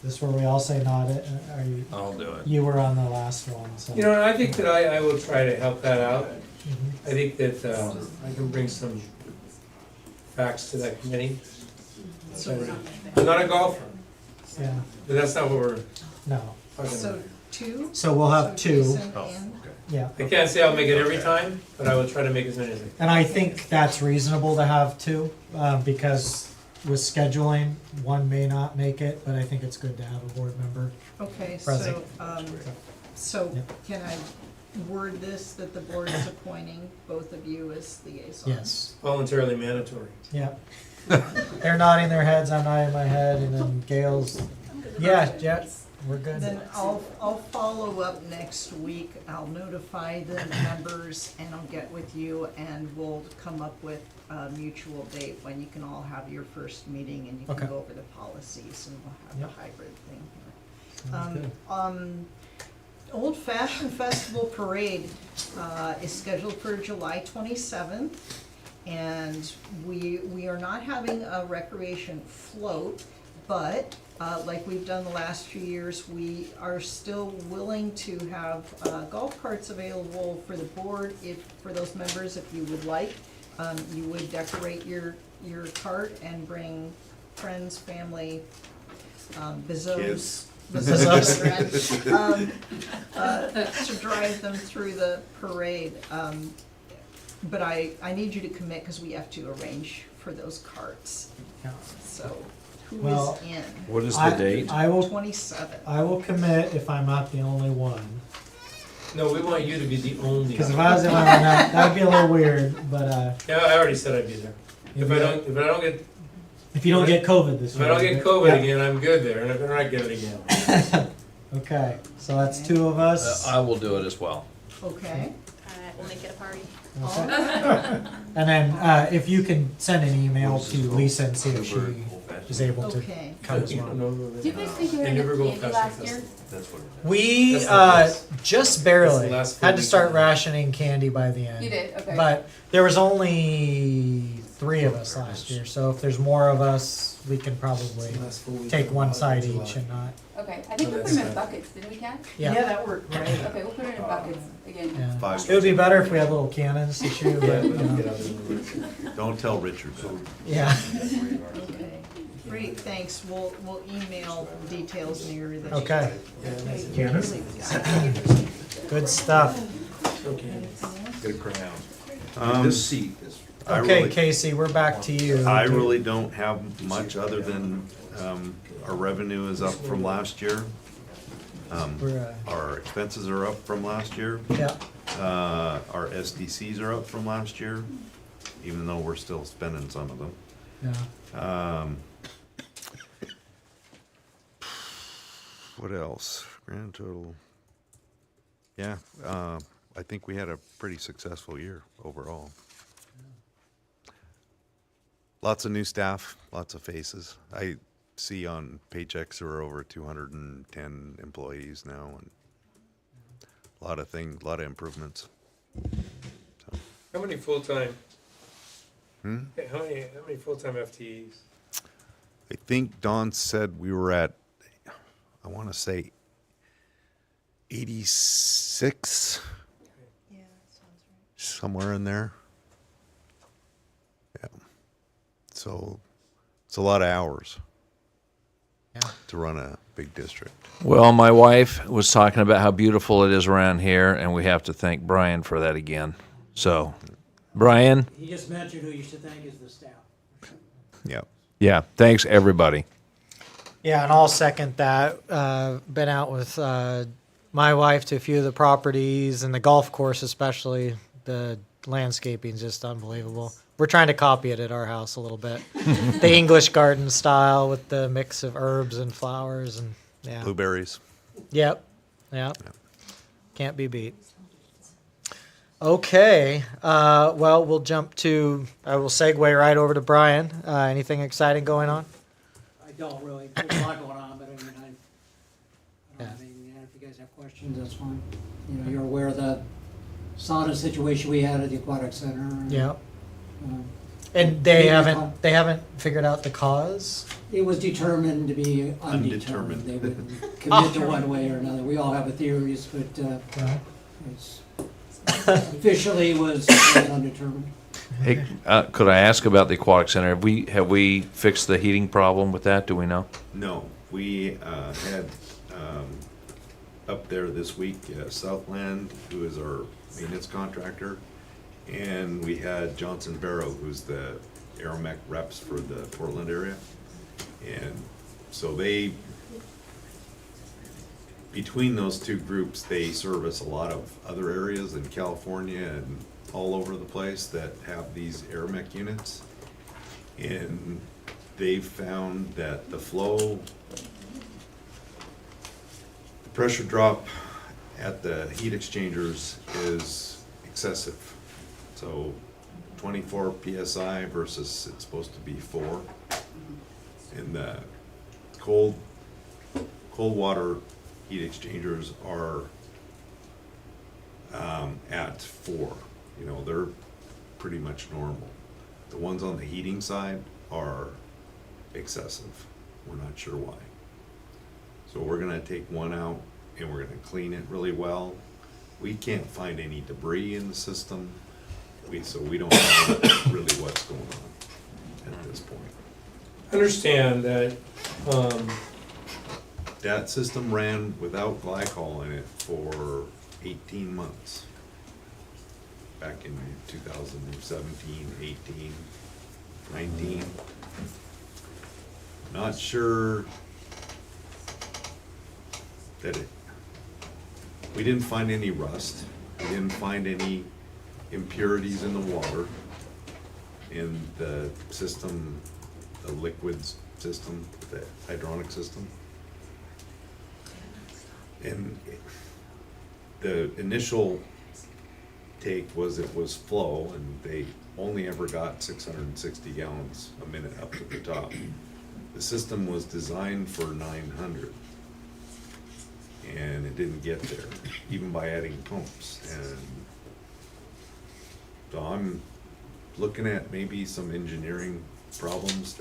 This where we all say not it, are you, I'll do it. you were on the last one, so. I think that I will try to help that out. Mhm. I think that I can bring some facts to that committee. I'm not a golfer, Yeah, but that's not what we're no. talking So about. two? So we'll have So two, Jason Oh, and- yeah. I can't say I'll make it every time, but I will try to make as many as I can. And I think that's reasonable to have two, because with scheduling, one may not make it, but I think it's good to have a board member. Okay, Present. so Yep. can I word this that the board is appointing both of you as liaisons? Yes, Voluntarily mandatory. yeah. They're nodding their heads, I'm nodding my head, and then Gail's, yeah, we're good. Then I'll follow up next week. I'll notify the members and I'll get with you and we'll come up with a mutual date when you can all have your first meeting and you Okay. can go over the policies and we'll have Yep. the hybrid thing Sounds here. good. Old Fashioned Festival Parade is scheduled for July 27th. And we are not having a recreation float, but like we've done the last few years, we are still willing to have golf carts available for the board for those members, if you would like. You would decorate your cart and bring friends, family, bizos. Kids. Children, to drive them through the parade. But I need you to commit because we have to arrange for those carts. Yeah. So who Well, is in? What is the date? I will 27. I will commit if I'm not the only one. No, we want you to be the only. Because if I was the only one, that'd be a little weird, but, Yeah, I already said I'd be there. If I don't get, if you don't get COVID this if year. I don't get COVID again, I'm good there, and I better not get it again. Okay, so that's two of us. I will do it as well. Okay. We'll make it a party. Okay. And then, if you can send an email to Lisa and see if she is able to Okay. come as well. Did you guys think you They had never enough go candy fast last year? We, That's the last- just barely, that's the last had to food start we- rationing candy by the end. You did, okay. But there was only 3 of us last year, so if there's more of us, we can probably Last full week take of one side July. each and not, Okay, I think we put them in buckets, didn't we, Kat? yeah. that worked great. Okay, we'll put it in buckets again. Yeah. 5. It would be better if we had little cannons to shoot, but, you know, Don't tell Richard that. yeah. Okay. Great, thanks. We'll email details near the. Okay, Cannons? good stuff. Okay. Get a crown. Um, This seat is. I Okay, really- Casey, we're back to you. I really don't have much other than, our revenue is up from last year. We're, Our expenses are up from last year. yeah, Our SDCs are up from last year, even though we're still spending some of them. yeah. What else? Grand total. Yeah, I think we had a pretty successful year overall. lots of new staff, lots of faces. I see on paychecks there are over 210 employees now, and a lot of things, a lot of improvements. How many full-time, Hmm? how many full-time FTEs? I think Don said we were at, I want to say 86, Yeah, sounds right. somewhere in there. Yeah. So it's a lot of hours to run a big district. Well, my wife was talking about how beautiful it is around here, and we have to thank Brian for that again. So, Brian, He just mentioned who you should thank is the staff. Yeah. yeah, thanks everybody. Yeah, and I'll second that. Been out with my wife to a few of the properties and the golf course, especially. The landscaping's just unbelievable. We're trying to copy it at our house a little bit. The English garden style with the mix of herbs and flowers and yeah. Blueberries. Yep. Can't be beat. Okay. Well, we'll jump to. I will segue right over to Brian. Anything exciting going on? I don't really, there's a lot going on, but I mean, I don't have anything, if you guys have questions, that's fine. You know, you're aware of the sauna situation we had at the aquatic center. And, Yeah. um, And they haven't figured out the cause. It was determined to be undetermined. They wouldn't commit to one way or another. We all have a theories, but it's officially was undetermined. Hey, could I ask about the aquatic center? Have we fixed the heating problem with that? Do we know? No, we had up there this week Southland, who is our maintenance contractor, and we had Johnson Barrow, who's the Aeromech reps for the Portland area, and so they, between those two groups, they service a lot of other areas in California and all over the place that have these Aeromech units, and they've found that the flow, the pressure drop at the heat exchangers is excessive. So 24 PSI versus it's supposed to be 4. And the cold water heat exchangers are at 4. You know, they're pretty much normal. The ones on the heating side are excessive. We're not sure why. So we're gonna take one out and we're gonna clean it really well. We can't find any debris in the system. So we don't know really what's going on at this point. Understand that, That system ran without glycol in it for 18 months. Back in 2017, 18, 19. Not sure that we didn't find any rust. We didn't find any impurities in the water, in the system, the liquids system, the hydronic system. And the initial take was it was flow, and they only ever got 660 gallons a minute up to the top. The system was designed for 900, and it didn't get there, even by adding pumps. And so I'm looking at maybe some engineering problems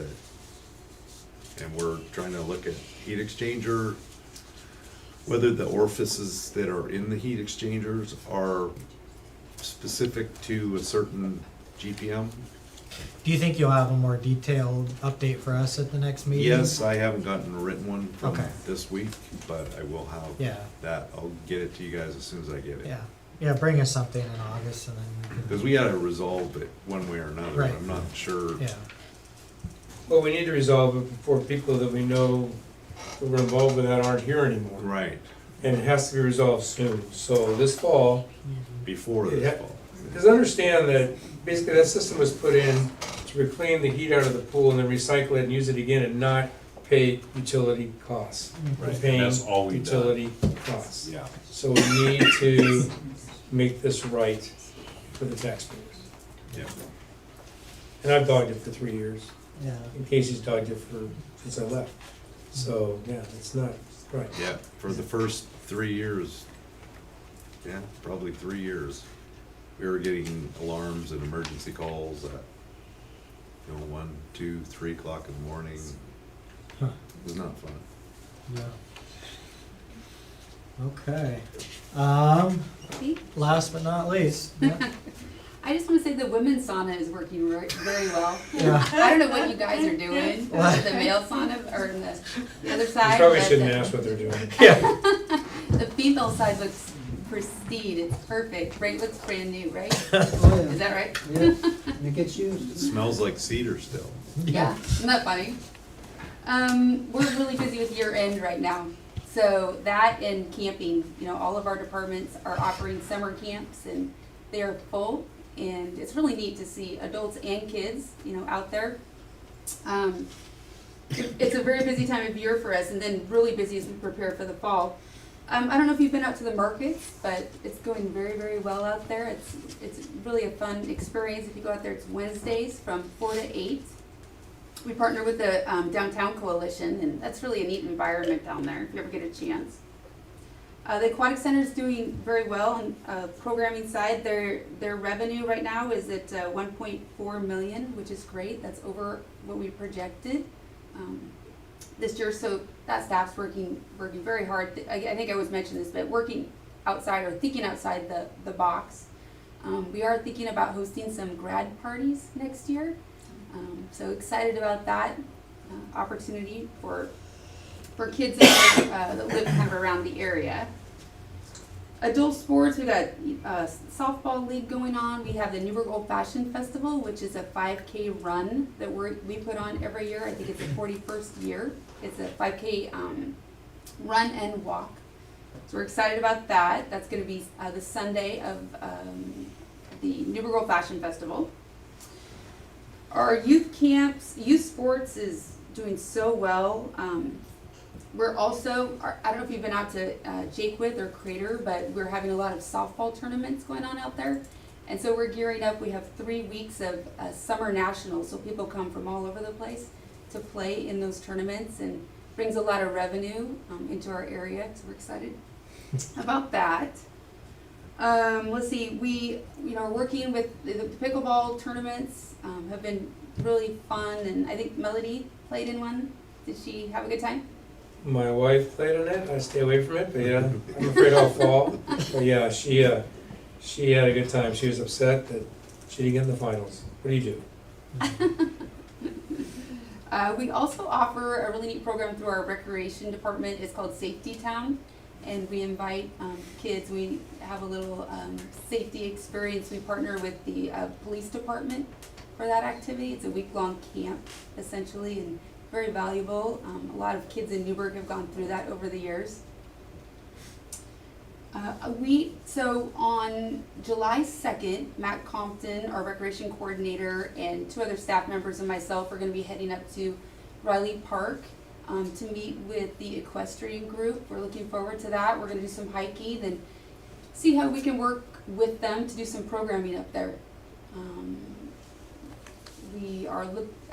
and we're trying to look at heat exchanger, whether the orifices that are in the heat exchangers are specific to a certain GPM. Do you think you'll have a more detailed update for us at the next meeting? Yes, I haven't gotten a written one from Okay. this week, but I will have Yeah. that. I'll get it to you guys as soon as I get it. Yeah. Yeah, bring us something in August and then we can. Because we gotta resolve it one way or another. Right. I'm not sure. Yeah. well, we need to resolve it before people that we know that we're involved with that aren't here anymore. Right, And it has to be resolved soon. So this fall, before Yeah. this fall. because understand that basically that system was put in to reclaim the heat out of the pool and then recycle it and use it again and not pay utility costs. We're Right, and paying that's all we've done. utility costs. Yeah. So we need to make this right for the taxpayers. Yeah. And I've dogged it for 3 years, Yeah. and Casey's dogged it since I left. So, yeah, it's not, right. Yeah, for the first 3 years, yeah, probably 3 years, we were getting alarms and emergency calls at, 1, 2, 3 o'clock in the morning. Huh. It was not fun. No. Okay. Last but not least, yeah. I just want to say the women's sauna is working very well. Yeah. I don't know what you guys are doing, the male sauna or the other You side. probably but shouldn't the- ask what they're doing. Yeah. The female side looks pristine, it's perfect, right, looks brand new, right? Oh, Is yeah. that right? Yeah, and it gets It used. smells like cedar still. Yeah, isn't that funny? We're really busy with year end right now. So that and camping, all of our departments are offering summer camps and they're full. And it's really neat to see adults and kids, out there. It's a very busy time of year for us and then really busy as we prepare for the fall. I don't know if you've been out to the markets, but it's going very, very well out there. It's really a fun experience. If you go out there, it's Wednesdays from 4 to 8. We partner with the Downtown Coalition, and that's really a neat environment down there if you ever get a chance. The Aquatic Center is doing very well on programming side. Their revenue right now is at 1.4 million, which is great. That's over what we projected this year. So that staff's working very hard. I think I always mention this, but working outside or thinking outside the box. We are thinking about hosting some grad parties next year. So excited about that opportunity for kids that live kind of around the area. Adult sports, we got a softball league going on. We have the Newburgh Old Fashioned Festival, which is a 5K run that we put on every year. I think it's the 41st year. It's a 5K run and walk. So we're excited about that. That's going to be the Sunday of the Newburgh Old Fashioned Festival. Our youth camps, youth sports is doing so well. We're also, I don't know if you've been out to Jakewith or Crater, but we're having a lot of softball tournaments going on out there. And so we're gearing up. We have 3 weeks of summer nationals, so people come from all over the place to play in those tournaments and brings a lot of revenue into our area, so we're excited about that. Let's see, we are working with the pickleball tournaments, have been really fun, and I think Melody played in one. Did she have a good time? My wife played in it. I stay away from it, but yeah, I'm afraid I'll fall. But yeah, she had a good time. She was upset that she didn't get in the finals. What do you do? We also offer a really neat program through our recreation department. It's called Safety Town, and we invite kids. We have a little safety experience. We partner with the police department for that activity. It's a week-long camp, essentially, and very valuable. A lot of kids in Newburgh have gone through that over the years. So on July 2nd, Matt Compton, our recreation coordinator, and 2 other staff members and myself are going to be heading up to Riley Park to meet with the equestrian group. We're looking forward to that. We're going to do some hiking and see how we can work with them to do some programming up there.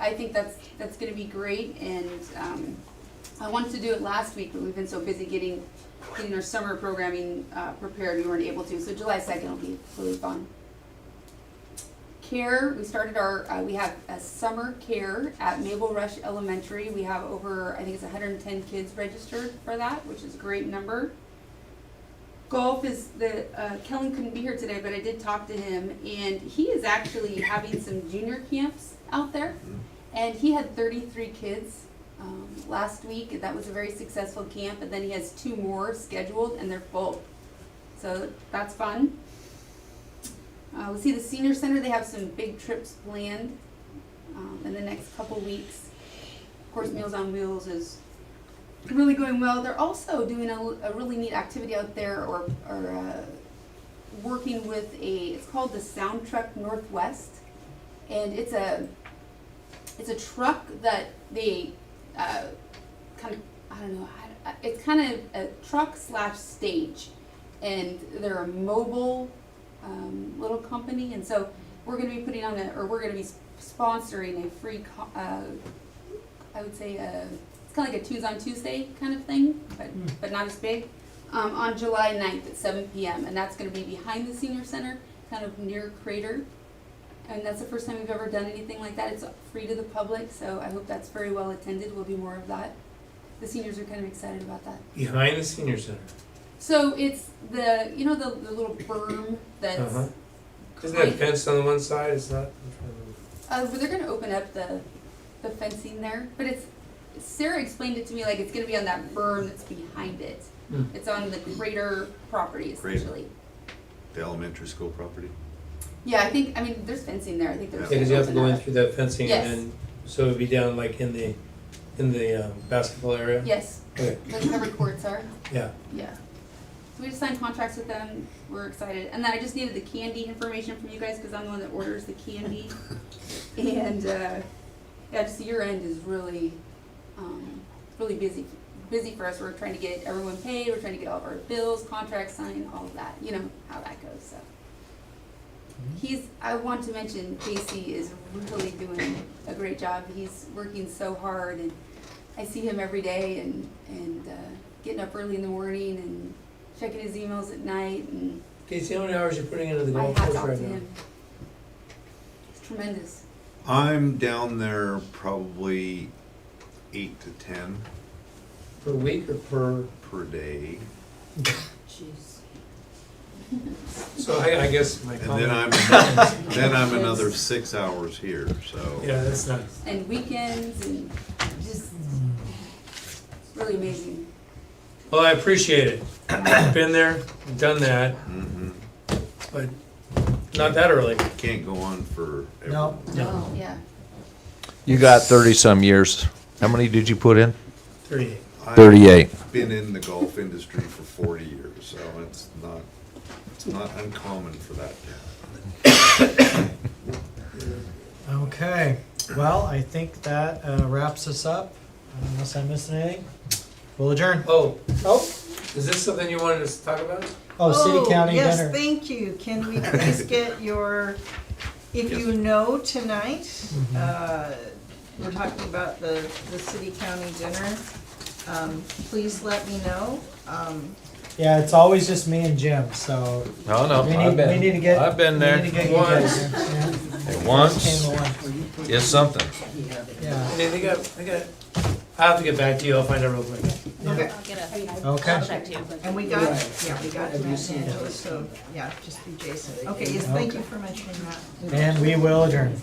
I think that's going to be great, and I wanted to do it last week, but we've been so busy getting our summer programming prepared, we weren't able to. So July 2nd will be really fun. Care, we started we have a summer care at Mabel Rush Elementary. We have over, I think it's 110 kids registered for that, which is a great number. Golf is Kellen couldn't be here today, but I did talk to him, and he is actually having some junior camps out there, and he had 33 kids last week. That was a very successful camp, and then he has 2 more scheduled, and they're full. So that's fun. We'll see the senior center. They have some big trips planned in the next couple weeks. Of course, Meals on Wheels is really going well. They're also doing a really neat activity out there, or working with it's called the Sound Truck Northwest, and it's a truck that they kind of, I don't know, it's kind of a truck / stage, and they're a mobile little company, and so we're going to be putting on we're going to be sponsoring a free, I would say, it's kind of like a Tues on Tuesday kind of thing, but not as big, on July 9th at 7 p.m. And that's going to be behind the senior center, kind of near Crater. And that's the first time we've ever done anything like that. It's free to the public, so I hope that's very well attended. We'll do more of that. The seniors are kind of excited about that. Behind the senior center. So it's the, you know, the little berm that's. Uh-huh. Isn't that fenced on the one side? It's not. But they're gonna open up the fencing there, but Sarah explained it to me like it's gonna be on that berm that's behind it. It's on the Crater property essentially. The elementary school property? Yeah, I mean, there's fencing there. I think there's. Yeah, because you have to go in through that fencing Yes. and then, so it'd be down like in the basketball area? Yes. Okay. Where the covered courts are. Yeah. Yeah. So we just signed contracts with them. We're excited. And then I just needed the candy information from you guys because I'm the one that orders the candy. And yeah, just year end is really, really busy for us. We're trying to get everyone paid. We're trying to get all of our bills, contracts signed, all of that. You know how that goes. So I want to mention Casey is really doing a great job. He's working so hard, and I see him every day and getting up early in the morning and checking his emails at night. And Casey, how many hours are you putting into the my golf hat's course off right to now? him. It's tremendous. I'm down there probably 8 to 10 Per week or per day. Jeez. So I guess my And comment. then I'm another 6 hours here, so. Yeah, that's nice. And weekends and just really amazing. Well, I appreciate it. Been there, done that, Mhm. but not that early. Can't go on for. No. Yeah. You got 30-some years. How many did you put in? 38. 38. I've been in the golf industry for 40 years, so it's not uncommon for that to happen. Okay, well, I think that wraps us up, unless I'm missing anything. We'll adjourn. Oh, Oh, is this something you wanted us to talk about? oh, city county Yes, dinner. thank you. Can we please get your, if you know tonight, we're talking about the city county dinner, please let me know. Yeah, it's always just me and Jim, so No, no, we need to get. I've been there we need to get you guys once. there. Yeah. Once Came to one. is something. Yeah, I have to get back to you. I'll find out real quick. Okay. I'll get a, okay. I'll check too. And we got Matt Angela, so, yeah, just be Jason. Okay, yes, thank you for mentioning that. And we will adjourn.